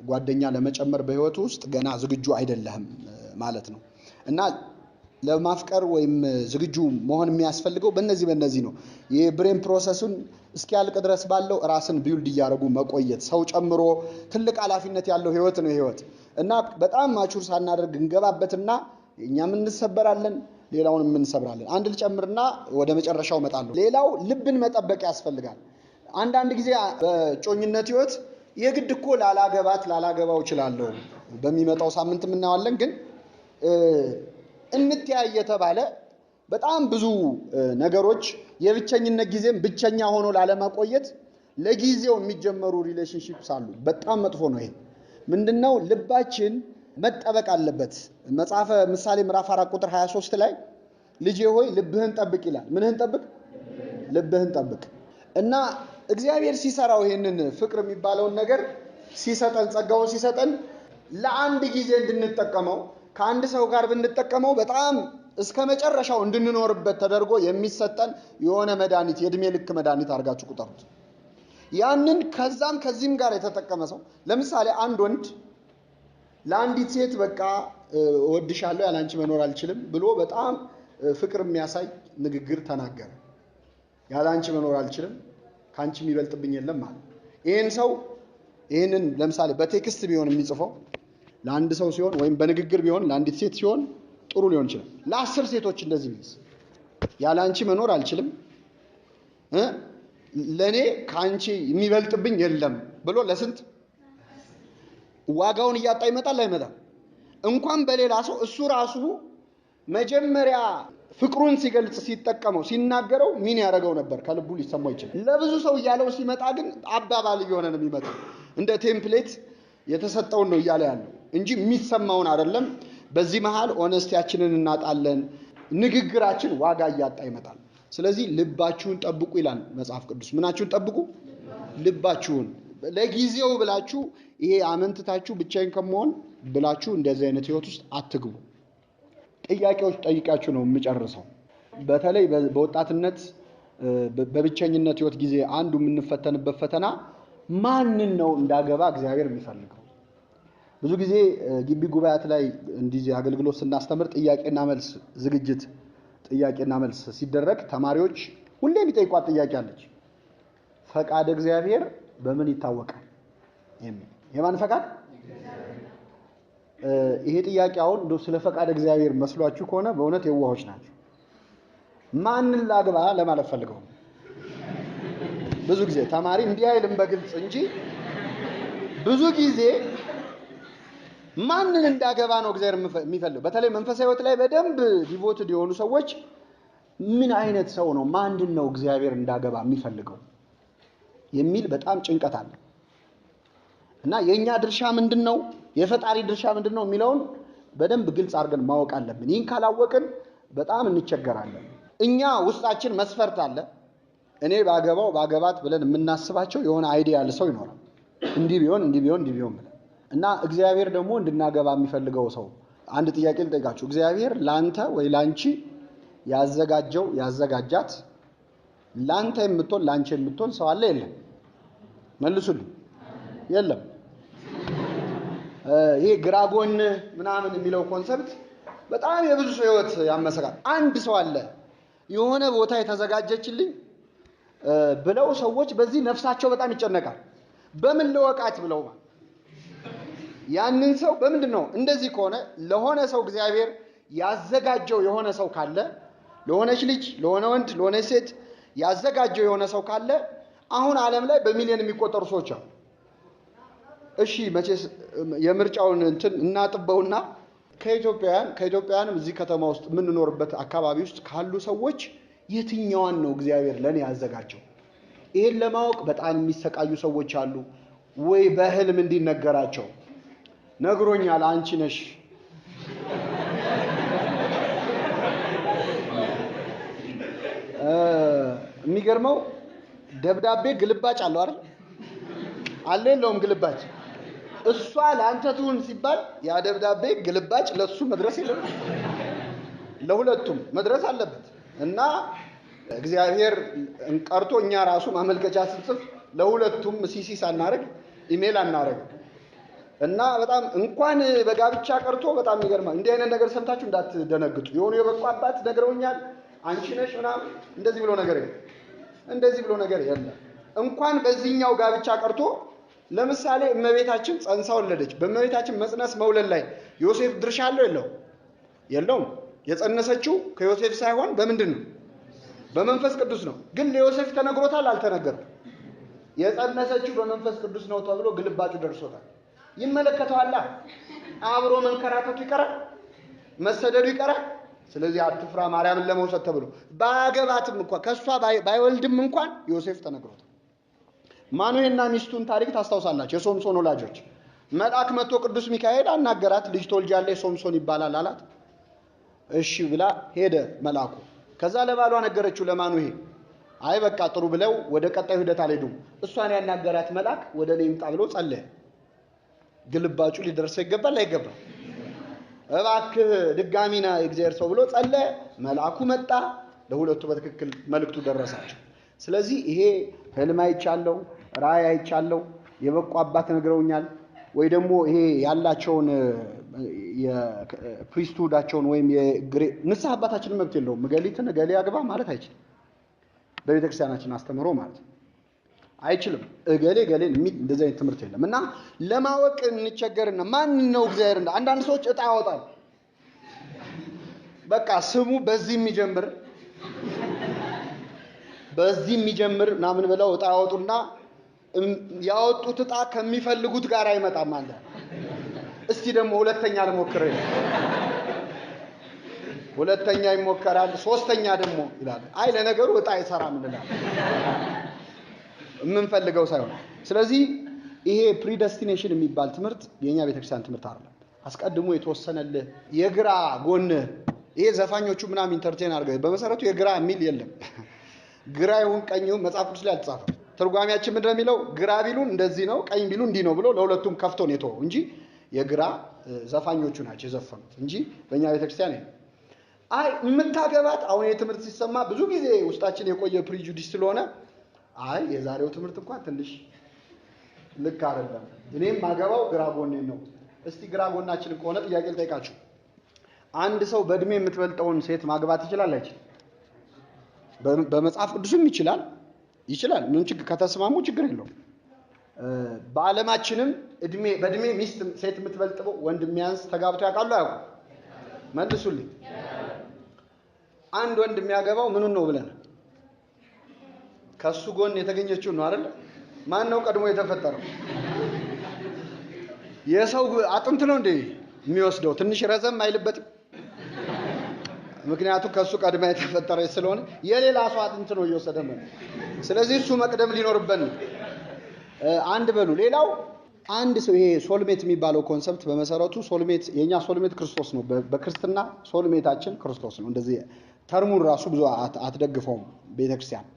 ጓደኛ ለመጨመር በህይወት ውስጥ ገና ዝግጁ አይደለህም ማለት ነው። እና ለማፍቀር ወይም ዝግጁ መሆን የሚያስፈልገው በእነዚህ ነው። የብሬን ፕሮሰሱን እስኪያልቅ ድረስ ባለው ራስን ቢውልድ እያደረጉ መቆየት፣ ሰው ጨምሮ ትልቅ ኃላፊነት ያለው ህይወት ነው ህይወት። እና በጣም ማቹር ሳናደርግ እንገባበትና እኛም እንሰበራለን፣ ሌላውንም እንሰብራለን። አንድ ልጨምርና ወደ መጨረሻው እመጣለሁ። ሌላው ልብን መጠበቅ ያስፈልጋል። አንዳንድ ጊዜ በጮኝነት ህይወት የግድ እኮ ላላገባው እችላለሁ በሚመጣው ሳምንት እናዋለን፣ ግን እንተያይ የተባለ በጣም ብዙ ነገሮች የብቸኝነት ጊዜም ብቸኛ ሆኖ ላለማቆየት ለጊዜው የሚጀመሩ ሪሌሽንሺፕስ አሉ። በጣም መጥፎ ነው ይሄ። ምንድነው? ልባችን መጠበቅ አለበት። መጽሐፈ ምሳሌ ምዕራፍ 4 ቁጥር 23 ላይ ልጄ ሆይ ልብህን ጠብቅ ይላል። ምንህን ጠብቅ? ልብህን ጠብቅ። እና እግዚአብሔር ሲሰራው ይሄንን ፍቅር የሚባለውን ነገር ሲሰጠን፣ ጸጋውን ሲሰጠን ለአንድ ጊዜ እንድንጠቀመው፣ ከአንድ ሰው ጋር ብንጠቀመው በጣም እስከ መጨረሻው እንድንኖርበት ተደርጎ የሚሰጠን የሆነ መድኃኒት የእድሜ ልክ መድኃኒት አድርጋችሁ ቁጠሩት። ያንን ከዚህም ጋር የተጠቀመ ሰው ለምሳሌ አንድ ወንድ ለአንዲት ሴት በቃ እወድሻለሁ ያላንቺ መኖር አልችልም ብሎ በጣም ፍቅር የሚያሳይ ንግግር ተናገረ። ያላንቺ መኖር አልችልም ካንቺ የሚበልጥብኝ የለም ማለት። ይሄንን ለምሳሌ በቴክስት ቢሆን የሚጽፈው ለአንድ ሰው ሲሆን ወይም በንግግር ቢሆን ለአንዲት ሴት ሲሆን ጥሩ ሊሆን ይችላል። ለ10 ሴቶች እንደዚህ ቢልስ ያላንቺ መኖር አልችልም ለኔ ካንቺ የሚበልጥብኝ የለም ብሎ ለስንት ዋጋውን እያጣ ይመጣል አይመጣም? እንኳን በሌላ ሰው እሱ ራሱ መጀመሪያ ፍቅሩን ሲገልጽ ሲጠቀመው ሲናገረው ምን ያደርገው ነበር ከልቡ ሊሰማው ይችላል። ለብዙ ሰው እያለው ሲመጣ ግን አባባል እየሆነ ነው የሚመጣው። እንደ ቴምፕሌት የተሰጠውን ነው እያለ ያለው እንጂ የሚሰማውን አይደለም። በዚህ መሃል ኦነስቲያችንን እናጣለን። ንግግራችን ዋጋ እያጣ ይመጣል። ስለዚህ ልባችሁን ጠብቁ ይላል መጽሐፍ ቅዱስ። ምናችሁን ጠብቁ? ልባችሁን። ለጊዜው ብላችሁ ይሄ አመንትታችሁ ብቻዬን ከመሆን ብላችሁ እንደዚህ አይነት ህይወት ውስጥ አትግቡ። ጥያቄዎች ጠይቃችሁ ነው የምጨርሰው። በተለይ በወጣትነት በብቸኝነት ህይወት ጊዜ አንዱ የምንፈተንበት ፈተና ማንን ነው እንዳገባ እግዚአብሔር የሚፈልገው? ብዙ ጊዜ ግቢ ጉባኤያት ላይ እንዲህ አገልግሎት ስናስተምር ጥያቄና መልስ ዝግጅት ጥያቄና መልስ ሲደረግ ተማሪዎች ሁሌ የሚጠይቋት ጥያቄ አለች። ፈቃድ እግዚአብሔር በምን ይታወቃል? የማን ፈቃድ? ይሄ ጥያቄ አሁን እንደው ስለ ፈቃድ እግዚአብሔር መስሏችሁ ከሆነ በእውነት የዋሆች ናቸው። ማንን ላግባ ለማለት ፈልገው ብዙ ጊዜ ተማሪ እንዲህ አይልም በግልጽ እንጂ ብዙ ጊዜ ማንን እንዳገባ ነው እግዚአብሔር የሚፈልገው። በተለይ መንፈሳዊ ህይወት ላይ በደንብ ዲቮትድ የሆኑ ሰዎች ምን አይነት ሰው ነው ማንን ነው እግዚአብሔር እንዳገባ የሚፈልገው የሚል በጣም ጭንቀት አለ። እና የኛ ድርሻ ምንድነው የፈጣሪ ድርሻ ምንድነው የሚለውን በደንብ ግልጽ አድርገን ማወቅ አለብን። ይህን ካላወቅን በጣም እንቸገራለን። እኛ ውስጣችን መስፈርት አለ። እኔ ባገባት ብለን የምናስባቸው የሆነ አይዲያ ያለ ሰው ይኖራል። እንዲህ ቢሆን እና እግዚአብሔር ደግሞ እንድናገባ የሚፈልገው ሰው አንድ ጥያቄ ልጠይቃችሁ። እግዚአብሔር ላንተ ወይ ላንቺ ያዘጋጃት ላንተ የምትሆን ላንቺ የምትሆን ሰው አለ የለም? መልሱልኝ። የለም። ይሄ ግራጎን ምናምን የሚለው ኮንሰፕት በጣም የብዙ ሰው ህይወት ያመሰቃል። አንድ ሰው አለ የሆነ ቦታ የተዘጋጀችልኝ ብለው ሰዎች በዚህ ነፍሳቸው በጣም ይጨነቃል። በምን ለወቃት ብለው ያንን ሰው በምንድነው? እንደዚህ ከሆነ ለሆነ ሰው እግዚአብሔር ያዘጋጀው የሆነ ሰው ካለ ለሆነች ልጅ ለሆነ ወንድ ለሆነች ሴት ያዘጋጀው የሆነ ሰው ካለ አሁን ዓለም ላይ በሚሊዮን የሚቆጠሩ ሰዎች አሉ። እሺ መቼስ የምርጫውን እናጥበውና ከኢትዮጵያውያን እዚህ ከተማ ውስጥ የምንኖርበት አካባቢ ውስጥ ካሉ ሰዎች የትኛዋን ነው እግዚአብሔር ለኔ ያዘጋጀው? ይሄን ለማወቅ በጣም የሚሰቃዩ ሰዎች አሉ። ወይ በህልም እንዲነገራቸው ነግሮኛል አንቺ ነሽ የሚገርመው ደብዳቤ ግልባጭ አለው አይደል? አለ የለውም ግልባጭ? እሷ ለአንተ ትሁን ሲባል ያ ደብዳቤ ግልባጭ ለሱ መድረስ የለም፣ ለሁለቱም መድረስ አለበት። እና እግዚአብሔር ቀርቶ እኛ ራሱ ማመልከቻ ስንጽፍ ለሁለቱም ሲሲ ሳናረግ ኢሜል አናረግ እና በጣም እንኳን በጋብቻ ቀርቶ በጣም ይገርማል። እንዲህ አይነት ነገር ሰምታችሁ እንዳትደነግጡ። የሆኑ የበቁ አባት ነግረውኛል አንቺ ነሽ ምናምን እንደዚህ ብሎ ነገር የለም። እንኳን በዚህኛው ጋብቻ ቀርቶ ለምሳሌ እመቤታችን ጸንሳ ወለደች። በእመቤታችን መጽነስ መውለድ ላይ ዮሴፍ ድርሻ አለው የለውም? የጸነሰችው ከዮሴፍ ሳይሆን በምንድን ነው? በመንፈስ ቅዱስ ነው። ግን ለዮሴፍ ተነግሮታል አልተነገረም? የጸነሰችው በመንፈስ ቅዱስ ነው ተብሎ ግልባጩ ደርሶታል። ይመለከተዋል። አብሮ መንከራተቱ ይቀራል፣ መሰደዱ ይቀራል። ስለዚህ አትፍራ ማርያምን ለመውሰድ ተብሎ ባገባትም እንኳን ከሷ ባይወልድም እንኳን ዮሴፍ ተነግሮታል። ማኑሄና ሚስቱን ታሪክ ታስታውሳላችሁ? የሶምሶን ወላጆች መልአክ መጥቶ ቅዱስ ሚካኤል አናገራት። ልጅ ትወልጃለሽ ሶምሶን ይባላል አላት። እሺ ብላ ሄደ መልአኩ። ከዛ ለባሏ ነገረችው ለማኑሄ። አይ በቃ ጥሩ ብለው ወደ ቀጣዩ ሂደት አልሄዱም። እሷን ያናገራት መልአክ ወደ እኔ ይምጣ ብሎ ጸለየ። ግልባጩ ሊደርሰው ይገባል አይገባም? እባክህ ድጋሚና እግዚአብሔር ሰው ብሎ ጸለየ። መልአኩ መጣ። ለሁለቱ በትክክል መልእክቱ ደረሳቸው። ስለዚህ ይሄ ህልም አይቻለው፣ ራእይ አይቻለው፣ የበቁ አባት ነግረውኛል ወይ ደግሞ ይሄ ያላቸውን የፕሪስቱዳቸውን ወይም ንስሐ አባታችንን መብት የለውም ገሊትን ገሊ ያግባ ማለት አይችልም። በቤተክርስቲያናችን አስተምሮ ማለት አይችልም። ገሌ ገሌን እንደዚህ አይነት ትምህርት የለም። እና ለማወቅ እንቸገርና ማን ነው እግዚአብሔር አንዳንድ ሰዎች እጣ ያወጣል። በቃ ስሙ በዚህ የሚጀምር ምናምን ብለው እጣ ያወጡና ያወጡት እጣ ከሚፈልጉት ጋር አይመጣም አለ። እስቲ ደግሞ ሁለተኛ ልሞክር ይላል። ሁለተኛ ይሞከራል። ሶስተኛ ደግሞ ይላል። አይ ለነገሩ እጣ አይሰራም እንላለን የምንፈልገው ሳይሆን። ስለዚህ ይሄ ፕሪደስቲኔሽን የሚባል ትምህርት የኛ ቤተክርስቲያን ትምህርት አይደለም። አስቀድሞ የተወሰነልህ የግራ ጎን ይሄ ዘፋኞቹ ምናምን ኢንተርቴን አድርገው በመሰረቱ የግራ የሚል የለም። ግራ ይሁን ቀኝ ይሁን መጽሐፍ ቅዱስ ላይ አልተጻፈም። ትርጓሜያችን ምንድነው የሚለው? ግራ ቢሉን እንደዚህ ነው፣ ቀኝ ቢሉን እንዲህ ነው ብሎ ለሁለቱም ከፍቶ ነው የተወው እንጂ የግራ ዘፋኞቹ ናቸው የዘፈኑት እንጂ በእኛ ቤተክርስቲያን ነው። አይ የምታገባት አሁን የትምህርት ሲሰማ ብዙ ጊዜ ውስጣችን የቆየ ፕሪጁዲስ ስለሆነ አይ የዛሬው ትምህርት እንኳን ትንሽ ልክ አይደለም፣ እኔም ማገባው ግራ ጎኔን ነው። እስቲ ግራ ጎናችንን ከሆነ ጥያቄ ልጠይቃችሁ። አንድ ሰው በእድሜ የምትበልጠውን ሴት ማግባት ይችላል አይችልም? በመጽሐፍ ቅዱስም ይችላል። ምን ችግር ከተስማሙ ችግር የለውም። በዓለማችንም በእድሜ ሚስት ሴት የምትበልጠው ወንድ የሚያንስ ተጋብቶ ያውቃሉ አያውቁም? መልሱልኝ። አንድ ወንድ የሚያገባው ምኑን ነው ብለን ከሱ ጎን የተገኘችው ነው አይደል? ማን ነው ቀድሞ የተፈጠረው? የሰው አጥንት ነው እንዴ የሚወስደው? ትንሽ ረዘም አይልበትም? ምክንያቱም ከሱ ቀድማ የተፈጠረች ስለሆነ የሌላ ሰው አጥንት ነው እየወሰደ ነው። ስለዚህ እሱ መቅደም ሊኖርበት ነው። አንድ በሉ። ሌላው አንድ ሰው ይሄ ሶልሜት የሚባለው ኮንሰፕት በመሰረቱ ሶልሜት የኛ ሶልሜት ክርስቶስ ነው። በክርስትና ሶልሜታችን ክርስቶስ ነው። እንደዚህ ተርሙን ራሱ ብዙ አትደግፈውም ቤተክርስቲያን።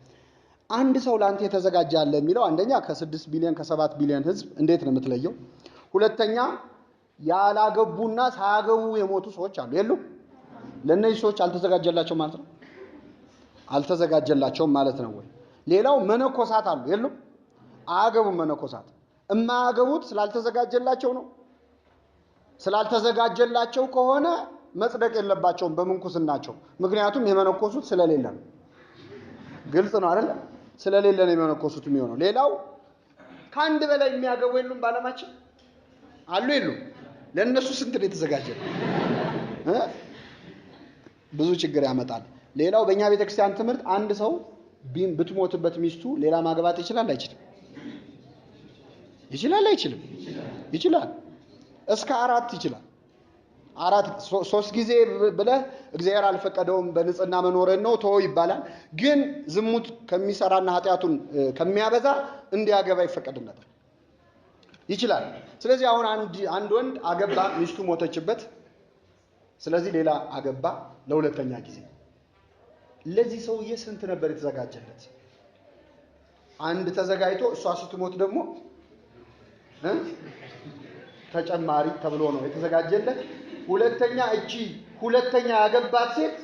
አንድ ሰው ላንተ የተዘጋጀ አለ የሚለው አንደኛ ከ6 ቢሊዮን ከ7 ቢሊዮን ህዝብ እንዴት ነው የምትለየው? ሁለተኛ ያላገቡና ሳያገቡ የሞቱ ሰዎች አሉ የሉም? ለነዚህ ሰዎች አልተዘጋጀላቸው ማለት ነው? አልተዘጋጀላቸውም ማለት ነው ወይ? ሌላው መነኮሳት አሉ የሉም? አያገቡም መነኮሳት። የማያገቡት ስላልተዘጋጀላቸው ነው። ስላልተዘጋጀላቸው ከሆነ መጽደቅ የለባቸውም በምንኩስናቸው። ምክንያቱም የመነኮሱት ስለሌለ ነው። ግልጽ ነው አይደል? ስለሌለ ነው የመነኮሱት የሚሆነው። ሌላው ከአንድ በላይ የሚያገቡ የሉም ባለማችን አሉ የሉም? ለነሱ ስንት ነው የተዘጋጀው? ብዙ ችግር ያመጣል። ሌላው በእኛ ቤተክርስቲያን ትምህርት አንድ ሰው ብትሞትበት ሚስቱ ሌላ ማግባት ይችላል አይችልም? ይችላል አይችልም? ይችላል። እስከ 4 ይችላል። 3 ጊዜ ብለህ እግዚአብሔር አልፈቀደውም በንጽህና መኖርን ነው ተው ይባላል። ግን ዝሙት ከሚሰራና ኃጢያቱን ከሚያበዛ እንዲያገባ ይፈቀድለታል። ይችላል። ስለዚህ አሁን አንድ ወንድ አገባ፣ ሚስቱ ሞተችበት። ስለዚህ ሌላ አገባ ለሁለተኛ ጊዜ። ለዚህ ሰውዬ ስንት ነበር የተዘጋጀለት? አንድ ተዘጋጅቶ እሷ ስትሞት ደግሞ ተጨማሪ ተብሎ ነው የተዘጋጀለት። ሁለተኛ ያገባት ሴት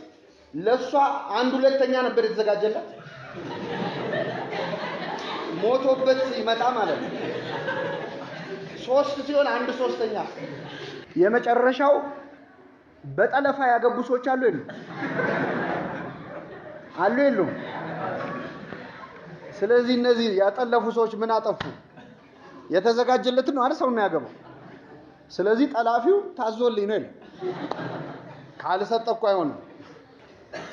ለሷ አንድ ሁለተኛ ነበር የተዘጋጀለት። ሞቶበት ይመጣ ማለት ነው። 3 ሲሆን አንድ ሶስተኛ። የመጨረሻው በጠለፋ ያገቡ ሰዎች አሉ የሉም? ስለዚህ እነዚህ ያጠለፉ ሰዎች ምን አጠፉ? የተዘጋጀለት ነው አይደል ሰው የሚያገባው። ስለዚህ ጠላፊው ታዞልኝ ነው ይላል። ካልሰጠ እኮ አይሆንም።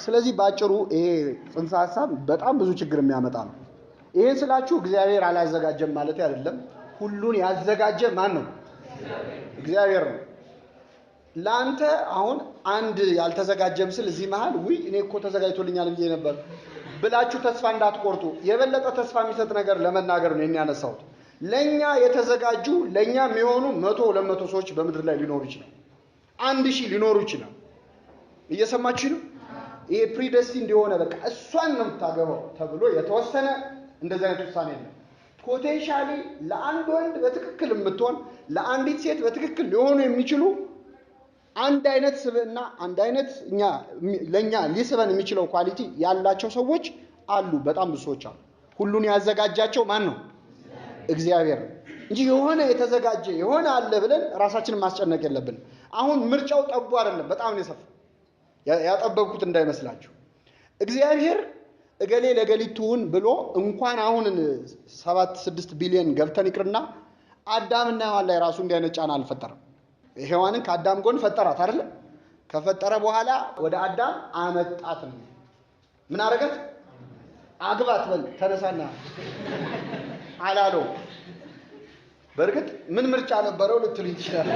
ስለዚህ ባጭሩ ይሄ ጽንሰ ሐሳብ በጣም ብዙ ችግር የሚያመጣ ነው። ይሄን ስላችሁ እግዚአብሔር አላዘጋጀም ማለት አይደለም። ሁሉን ያዘጋጀ ማን ነው? እግዚአብሔር ነው። ላንተ አሁን አንድ ያልተዘጋጀ ምስል እዚህ መሃል እኔ እኮ ተዘጋጅቶልኛል ብዬ ነበር ብላችሁ ተስፋ እንዳትቆርጡ። የበለጠ ተስፋ የሚሰጥ ነገር ለመናገር ነው ያነሳሁት። ለኛ የተዘጋጁ ለኛ የሚሆኑ 100 200 ሰዎች በምድር ላይ ሊኖሩ ይችላል። 1000 ሊኖሩ ይችላል። እየሰማችሁ ነው? ይሄ ፕሪደስቲን እንደሆነ በቃ እሷን ነው የምታገባው ተብሎ የተወሰነ እንደዛ አይነት ውሳኔ ነው። ፖቴንሻሊ ለአንድ ወንድ በትክክል የምትሆን ለአንዲት ሴት በትክክል ሊሆኑ የሚችሉ አንድ አይነት ስብዕና አንድ አይነት ለኛ ሊስበን የሚችለው ኳሊቲ ያላቸው ሰዎች አሉ። በጣም ብዙ ሰዎች አሉ። ሁሉን ያዘጋጃቸው ማን ነው? እግዚአብሔር ነው እንጂ የሆነ የተዘጋጀ የሆነ አለ ብለን ራሳችንን ማስጨነቅ የለብንም። አሁን ምርጫው ጠቡ አይደለም፣ በጣም ነው የሰፋው። ያጠበብኩት እንዳይመስላችሁ። እግዚአብሔር እገሌ ለገሊቱን ብሎ እንኳን አሁን 7-6 ቢሊዮን ገብተን ይቅርና አዳምና ሔዋን ላይ ራሱ እንዲህ አይነት ጫና አልፈጠረም። ሔዋንን ከአዳም ጎን ፈጠራት አይደል? ከፈጠረ በኋላ ወደ አዳም አመጣት ነው። ምን አረጋት? አግባት በል ተነሳና አላለው። በእርግጥ ምን ምርጫ ነበረው ልትሉ ይችላል።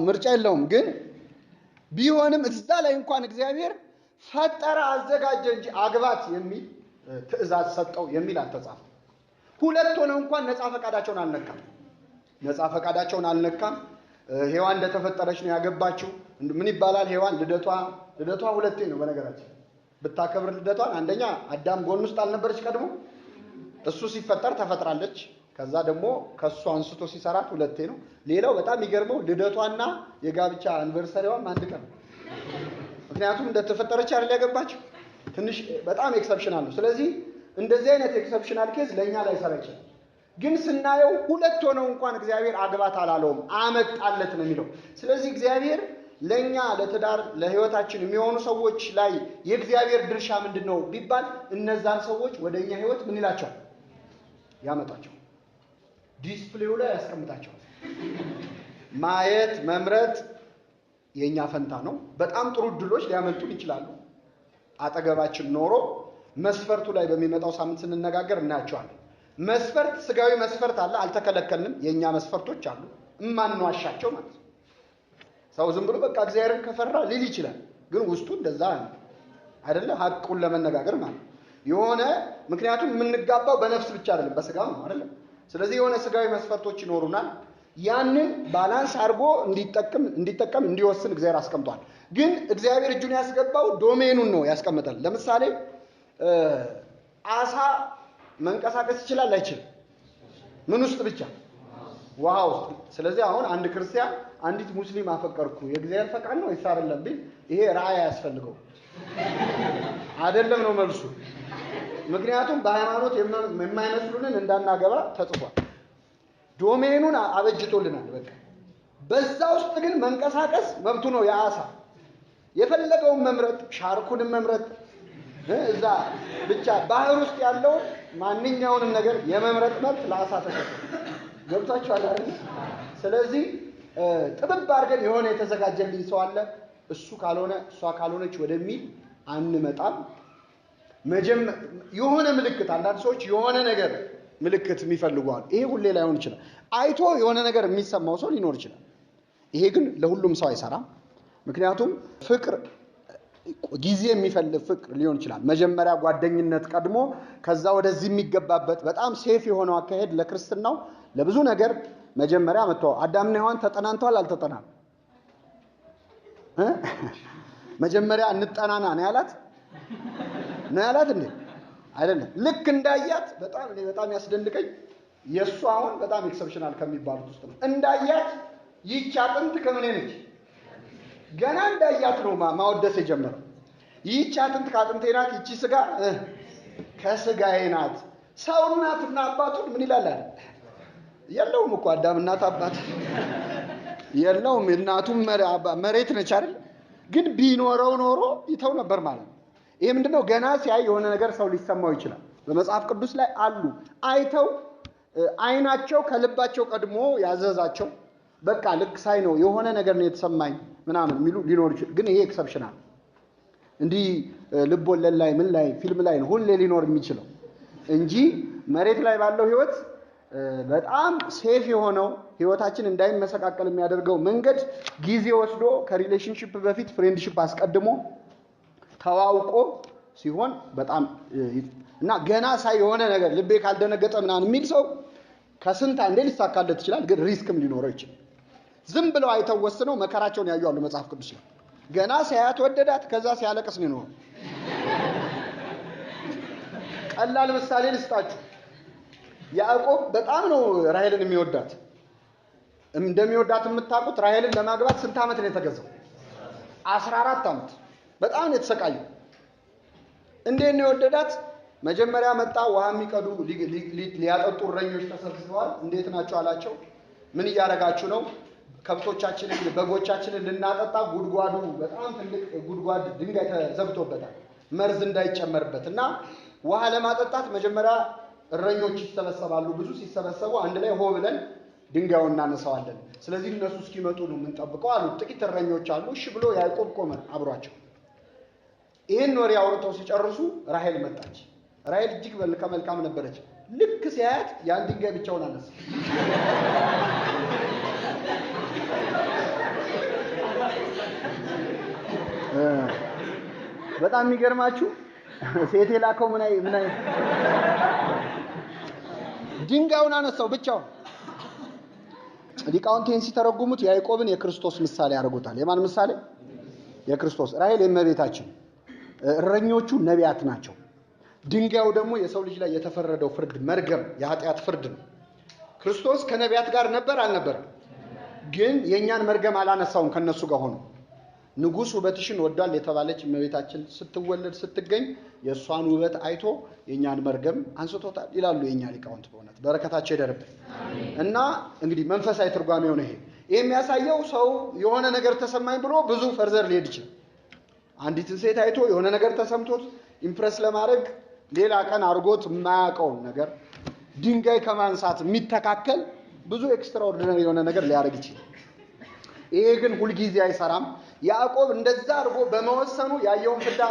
ምርጫ የለውም። ግን ቢሆንም እዛ ላይ እንኳን እግዚአብሔር ፈጠረ አዘጋጀ እንጂ አግባት የሚል ትእዛዝ ሰጠው የሚል አልተጻፈም። ሁለት ሆነው እንኳን ነፃ ፈቃዳቸውን አልነካም። ነፃ ፈቃዳቸውን አልነካም። ሔዋን እንደተፈጠረች ነው ያገባችው። ምን ይባላል? ሔዋን ልደቷ ሁለቴ ነው በነገራችን ብታከብር ልደቷን። አንደኛ አዳም ጎን ውስጥ አልነበረች ቀድሞ፣ እሱ ሲፈጠር ተፈጥራለች። ከዛ ደግሞ ከሱ አንስቶ ሲሰራት ሁለቴ ነው። ሌላው በጣም የሚገርመው ልደቷና የጋብቻ አንቨርሰሪዋም አንድ ቀን። ምክንያቱም እንደተፈጠረች አይደል ያገባችው። ትንሽ በጣም ኤክሰፕሽናል ነው። ስለዚህ እንደዚህ አይነት ኤክሰፕሽናል ኬዝ ለኛ ላይ ሰራ ይችላል። ግን ስናየው ሁለት ሆነው እንኳን እግዚአብሔር አግባት አላለውም፣ አመጣለት ነው የሚለው። ስለዚህ እግዚአብሔር ለኛ ለትዳር ለህይወታችን የሚሆኑ ሰዎች ላይ የእግዚአብሔር ድርሻ ምንድነው ቢባል እነዛን ሰዎች ወደኛ ህይወት ምን ይላቸዋል? ያመጣቸው። ዲስፕሌው ላይ ያስቀምጣቸው። ማየት መምረጥ የኛ ፈንታ ነው። በጣም ጥሩ ድሎች ሊያመልጡን ይችላሉ። አጠገባችን ኖሮ መስፈርቱ ላይ በሚመጣው ሳምንት ስንነጋገር እናያቸዋለን። መስፈርት ስጋዊ መስፈርት አለ፣ አልተከለከልንም። የኛ መስፈርቶች አሉ እማንዋሻቸው ማለት ነው። ሰው ዝም ብሎ በቃ እግዚአብሔርን ከፈራ ሊል ይችላል። ግን ውስጡ እንደዛ አይደለ፣ ሐቁን ለመነጋገር ማለት የሆነ ምክንያቱም የምንጋባው በነፍስ ብቻ አይደለም በስጋው ነው አይደለም። ስለዚህ የሆነ ስጋዊ መስፈርቶች ይኖሩናል። ያንን ባላንስ አድርጎ እንዲጠቀም እንዲወስን እግዚአብሔር አስቀምጧል። ግን እግዚአብሔር እጁን ያስገባው ዶሜኑን ነው ያስቀምጣል። ለምሳሌ አሳ መንቀሳቀስ ይችላል አይችልም? ምን ውስጥ ብቻ? ውሃ ውስጥ። ስለዚህ አሁን አንድ ክርስቲያን አንዲት ሙስሊም አፈቀርኩ የእግዚአብሔር ፈቃድ ነው ይሳር አይደለም ቢል ይሄ ራእይ ያስፈልገው አይደለም ነው መልሱ። ምክንያቱም በሃይማኖት የማይመስሉንን እንዳናገባ ተጽፏል። ዶሜኑን አበጅቶልናል። በቃ በዛ ውስጥ ግን መንቀሳቀስ መብቱ ነው የአሳ። የፈለገውን መምረጥ፣ ሻርኩንም መምረጥ፣ እዛ ብቻ ባህር ውስጥ ያለው ማንኛውንም ነገር የመምረጥ መብት ለአሳ ተሰጥቷል። ገብታችኋል አይደል? ስለዚህ ጥብብ አድርገን የሆነ የተዘጋጀልኝ ሰው አለ እሱ ካልሆነ እሷ ካልሆነች ወደሚል አንመጣም። የሆነ ምልክት አንዳንድ ሰዎች የሆነ ነገር ምልክት የሚፈልጉ አሉ። ይሄ ሁሌ ላይሆን ይችላል። አይቶ የሆነ ነገር የሚሰማው ሰው ሊኖር ይችላል። ይሄ ግን ለሁሉም ሰው አይሰራም። ምክንያቱም ፍቅር ጊዜ የሚፈልግ ፍቅር ሊሆን ይችላል። መጀመሪያ ጓደኝነት ቀድሞ ከዛ ወደዚህ የሚገባበት በጣም ሴፍ የሆነው አካሄድ ለክርስትናው ለብዙ ነገር መጀመሪያ መጥተው አዳምና ሔዋን ተጠናንተዋል አልተጠናም? መጀመሪያ እንጠናና ነው ያላት እንዴ? አይደለም። ልክ እንዳያት በጣም ያስደንቀኝ የእሱ አሁን በጣም ኤክሰፕሽናል ከሚባሉት ውስጥ ነው። እንዳያት ይህች አጥንት ከምን ነች? ገና እንዳያት ነው ማወደስ የጀመረው። ይህች አጥንት ከአጥንቴ ናት፣ ይህች ስጋ ከስጋዬ ናት። ሰው እናትና አባቱን ምን ይላል? የለውም እኮ አዳም እናት አባት የለውም። እናቱም መሬት ነች አይደል? ግን ቢኖረው ኖሮ ይተው ነበር ማለት ነው። ይሄ ምንድነው? ገና ሲያይ የሆነ ነገር ሰው ሊሰማው ይችላል። በመጽሐፍ ቅዱስ ላይ አሉ አይተው አይናቸው ከልባቸው ቀድሞ ያዘዛቸው በቃ ልክ ሳይ ነው የሆነ ነገር ነው የተሰማኝ ምናምን የሚሉ ሊኖር ይችላል። ግን ይሄ ኤክሰፕሽናል እንዲህ ልብ ወለድ ላይ ምን ላይ ፊልም ላይ ነው ሁሌ ሊኖር የሚችለው እንጂ መሬት ላይ ባለው ህይወት በጣም ሴፍ የሆነው ህይወታችን እንዳይመሰቃቀል የሚያደርገው መንገድ ጊዜ ወስዶ ከሪሌሽንሺፕ በፊት ፍሬንድሺፕ አስቀድሞ ተዋውቆ ሲሆን በጣም እና ገና ሳይ የሆነ ነገር ልቤ ካልደነገጠ ምናምን የሚል ሰው ከስንት አንዴ ሊሳካለት ይችላል። ግን ሪስክም ሊኖረው ይችላል። ዝም ብለው አይተው ወስነው መከራቸውን ያዩ አሉ መጽሐፍ ቅዱስ ላይ። ገና ሲያያት ወደዳት፣ ከዛ ሲያለቅስ ነው የኖረው። ቀላል ምሳሌ ልስጣችሁ። ያዕቆብ በጣም ነው ራሔልን የሚወዳት። እንደሚወዳት የምታውቁት ራሔልን ለማግባት ስንት ዓመት ነው የተገዛው? 14 ዓመት። በጣም ነው የተሰቃየው። እንዴት ነው የወደዳት? መጀመሪያ መጣ። ውሃ የሚቀዱ ሊያጠጡ እረኞች ተሰብስበዋል። እንዴት ናቸው አላቸው። ምን እያደረጋችሁ ነው? ከብቶቻችንን በጎቻችንን ልናጠጣ ጉድጓዱ በጣም ትልቅ ጉድጓድ ድንጋይ ተዘግቶበታል መርዝ እንዳይጨመርበት እና ውሃ ለማጠጣት መጀመሪያ እረኞች ይሰበሰባሉ። ብዙ ሲሰበሰቡ አንድ ላይ ሆ ብለን ድንጋዩን እናነሳዋለን። ስለዚህ እነሱ እስኪመጡ ነው የምንጠብቀው አሉ። ጥቂት እረኞች አሉ። እሺ ብሎ ያዕቆብ ቆመ አብሯቸው። ይህን ወሬ አውርተው ሲጨርሱ ራሔል መጣች። ራሔል እጅግ መልካም ነበረች። ልክ ሲያያት ያን ድንጋይ ብቻውን አነሳ። በጣም የሚገርማችሁ ሴት የላከው ምን አይ ድንጋዩን አነሳው ብቻውን። ሊቃውንቴን ሲተረጉሙት ያዕቆብን የክርስቶስ ምሳሌ ያደርጉታል። የማን ምሳሌ? የክርስቶስ። ራሔል የእመቤታችን፣ እረኞቹ ነቢያት ናቸው። ድንጋዩ ደግሞ የሰው ልጅ ላይ የተፈረደው ፍርድ መርገም፣ የኃጢአት ፍርድ ነው። ክርስቶስ ከነቢያት ጋር ነበር አልነበረም? ግን የእኛን መርገም አላነሳውም ከነሱ ጋር ሆኖ። ንጉሥ ውበትሽን ወዷል የተባለች እመቤታችን ስትወለድ ስትገኝ የእሷን ውበት አይቶ የእኛን መርገም አንስቶታል ይላሉ የእኛ ሊቃውንት። በእውነት በረከታቸው ይደርብን እና እንግዲህ መንፈሳዊ ትርጓሜው ነው ይሄ። ይህ የሚያሳየው ሰው የሆነ ነገር ተሰማኝ ብሎ ብዙ ፈርዘር ሊሄድ ይችላል። አንዲትን ሴት አይቶ የሆነ ነገር ተሰምቶት ኢምፕረስ ለማድረግ ሌላ ቀን አድርጎት የማያውቀውን ነገር ድንጋይ ከማንሳት የሚተካከል ብዙ ኤክስትራኦርዲነሪ የሆነ ነገር ሊያደርግ ይችላል። ይሄ ግን ሁልጊዜ አይሰራም። ያዕቆብ እንደዛ አድርጎ በመወሰኑ ያየውን ፍዳ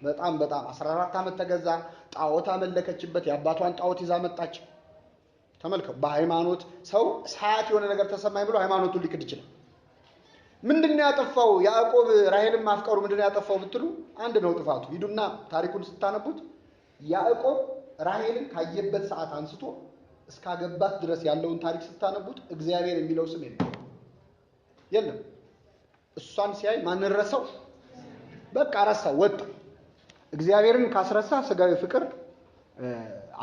በጣም 14 ዓመት ተገዛ። ጣዖት አመለከችበት። የአባቷን ጣዖት ይዛ መጣች። ተመልከው። በሃይማኖት ሰው ሳያት የሆነ ነገር ተሰማኝ ብሎ ሃይማኖቱን ሊክድ ይችላል። ምንድነው ያጠፋው ያዕቆብ? ራሔልን ማፍቀሩ ምንድነው ያጠፋው ብትሉ አንድ ነው ጥፋቱ። ሂዱና ታሪኩን ስታነቡት ያዕቆብ ራሔልን ካየበት ሰዓት አንስቶ እስካገባት ድረስ ያለውን ታሪክ ስታነቡት እግዚአብሔር የሚለው ስም የለም። እሷን ሲያይ ማንን ረሳው? በቃ ረሳው፣ ወጣ። እግዚአብሔርን ካስረሳ ስጋዊ ፍቅር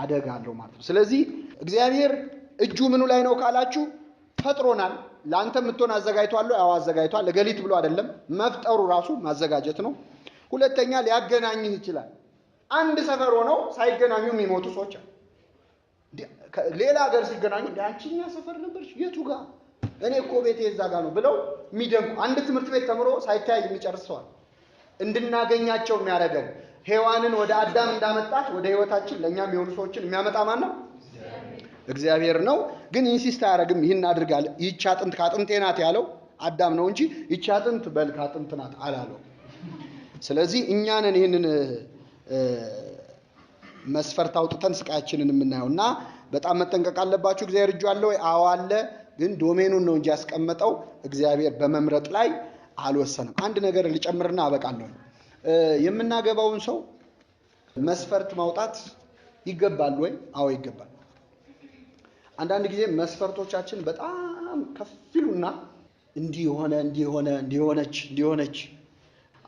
አደጋ አለው ማለት ነው። ስለዚህ እግዚአብሔር እጁ ምኑ ላይ ነው ካላችሁ ፈጥሮናል። ለአንተ የምትሆን አዘጋጅቷል። ያው አዘጋጅቷል። ለገሊት ብሎ አይደለም፣ መፍጠሩ ራሱ ማዘጋጀት ነው። ሁለተኛ ሊያገናኝህ ይችላል። አንድ ሰፈር ሆነው ሳይገናኙ የሚሞቱ ሰዎች አሉ። ሌላ ሀገር ሲገናኙ አንቺኛ ሰፈር ነበርሽ የቱ ጋር? እኔ እኮ ቤቴ እዛ ጋር ነው ብለው የሚደንቁ። አንድ ትምህርት ቤት ተምሮ ሳይታይ የሚጨርሰዋል። እንድናገኛቸው የሚያደርገን ሔዋንን ወደ አዳም እንዳመጣት ወደ ህይወታችን ለእኛም የሆኑ ሰዎችን የሚያመጣ ማን ነው? እግዚአብሔር ነው። ግን ኢንሲስት አያደርግም። ይህን አድርጋል። ይህች አጥንት ከአጥንቴ ናት ያለው አዳም ነው እንጂ ይህች አጥንት በል ከአጥንት ናት አላለው። ስለዚህ እኛንን ይህንን መስፈርት አውጥተን ስቃያችንን የምናየው እና በጣም መጠንቀቅ አለባችሁ። እግዚአብሔር እጁ አለ ወይ? አዎ አለ። ግን ዶሜኑን ነው እንጂ ያስቀመጠው እግዚአብሔር በመምረጥ ላይ አልወሰንም። አንድ ነገር ልጨምርና አበቃለሁ። የምናገባውን ሰው መስፈርት ማውጣት ይገባል ወይ? አዎ ይገባል። አንዳንድ ጊዜ መስፈርቶቻችን በጣም ከፍሉና እንዲሆነች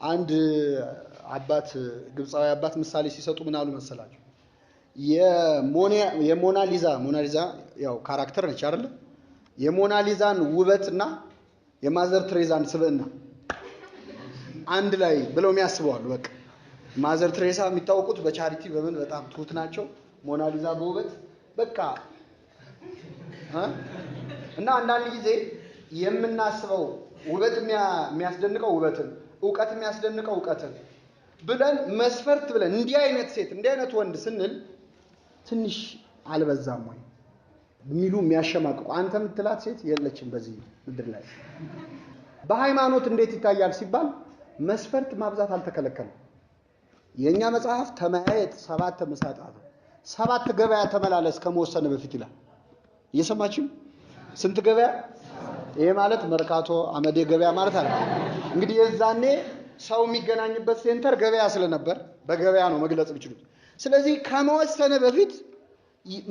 አንድ አባት ግብፃዊ አባት ምሳሌ ሲሰጡ ምን አሉ መሰላችሁ? የሞናሊዛ ያው ካራክተር ነች አይደል? የሞናሊዛን ውበትና የማዘር ትሬዛን ስብዕና አንድ ላይ ብለው የሚያስበዋሉ። በቃ ማዘር ትሬሳ የሚታወቁት በቻሪቲ በምን በጣም ትሁት ናቸው። ሞናሊዛ በውበት በቃ እና አንዳንድ ጊዜ የምናስበው ውበት የሚያስደንቀው ውበትን፣ እውቀት የሚያስደንቀው እውቀትን ብለን መስፈርት ብለን እንዲህ አይነት ሴት እንዲህ አይነት ወንድ ስንል ትንሽ አልበዛም ወይ የሚሉ የሚያሸማቅቁ አንተ የምትላት ሴት የለችም በዚህ ምድር ላይ። በሃይማኖት እንዴት ይታያል ሲባል መስፈርት ማብዛት አልተከለከለም። የኛ መጽሐፍ ተመያየት 7 መሳጣት 7 ገበያ ተመላለስ ከመወሰን በፊት ይላል። እየሰማችሁ ስንት ገበያ? ይሄ ማለት መርካቶ አመዴ ገበያ ማለት አይደል። እንግዲህ የዛኔ ሰው የሚገናኝበት ሴንተር ገበያ ስለነበር በገበያ ነው መግለጽ የሚችሉት። ስለዚህ ከመወሰን በፊት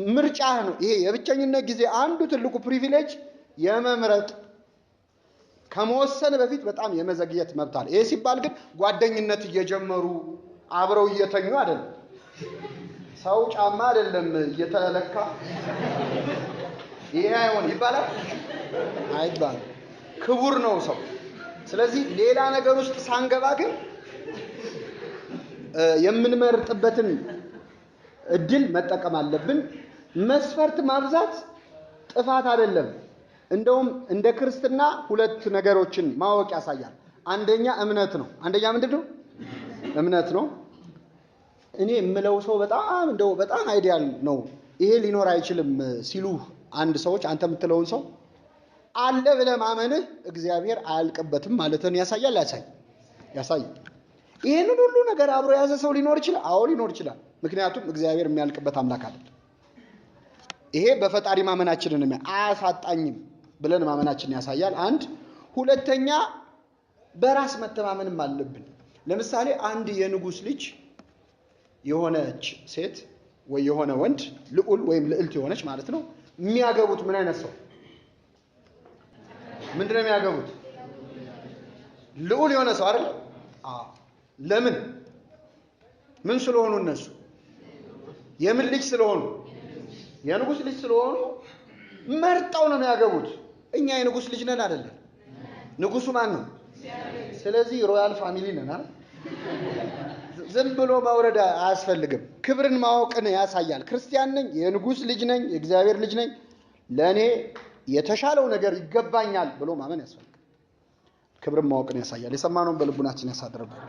ምርጫ ነው። ይሄ የብቸኝነት ጊዜ አንዱ ትልቁ ፕሪቪሌጅ የመምረጥ ከመወሰን በፊት በጣም የመዘግየት መብት አለ። ይሄ ሲባል ግን ጓደኝነት እየጀመሩ አብረው እየተኙ አይደለም። ሰው ጫማ አይደለም እየተለካ ይሄ አይሆን ይባላል አይባልም። ክቡር ነው ሰው። ስለዚህ ሌላ ነገር ውስጥ ሳንገባ ግን የምንመርጥበትን እድል መጠቀም አለብን። መስፈርት ማብዛት ጥፋት አይደለም። እንደውም እንደ ክርስትና ሁለት ነገሮችን ማወቅ ያሳያል። አንደኛ እምነት ነው። አንደኛ ምንድነው? እምነት ነው። እኔ የምለው ሰው በጣም አይዲያል ነው ይሄ ሊኖር አይችልም ሲሉ አንድ ሰዎች አንተ የምትለውን ሰው አለ ብለህ ማመንህ እግዚአብሔር አያልቅበትም ማለትን ያሳያል። ያሳያል። ይሄንን ሁሉ ነገር አብሮ የያዘ ሰው ሊኖር ይችላል። አዎ ሊኖር ይችላል። ምክንያቱም እግዚአብሔር የሚያልቅበት አምላክ አይደለም። ይሄ በፈጣሪ ማመናችንን አያሳጣኝም ብለን ማመናችንን ያሳያል። አንድ ሁለተኛ በራስ መተማመንም አለብን። ለምሳሌ አንድ የንጉስ ልጅ የሆነች ሴት ወይ የሆነ ወንድ ልዑል ወይም ልዕልት የሆነች ማለት ነው የሚያገቡት ምን አይነት ሰው ምንድነው የሚያገቡት? ልዑል የሆነ ሰው አይደል? ለምን? ምን ስለሆኑ? እነሱ የምን ልጅ ስለሆኑ? የንጉስ ልጅ ስለሆኑ መርጠው ነው የሚያገቡት። እኛ የንጉስ ልጅ ነን አይደለም? ንጉሱ ማን ነው? ስለዚህ ሮያል ፋሚሊ ነን አይደል? ዝም ብሎ መውረድ አያስፈልግም። ክብርን ማወቅን ያሳያል። ክርስቲያን ነኝ፣ የንጉስ ልጅ ነኝ፣ የእግዚአብሔር ልጅ ነኝ፣ ለኔ የተሻለው ነገር ይገባኛል ብሎ ማመን ያስፈልጋል። ክብርን ማወቅን ያሳያል። የሰማነውን በልቡናችን ያሳድርብን።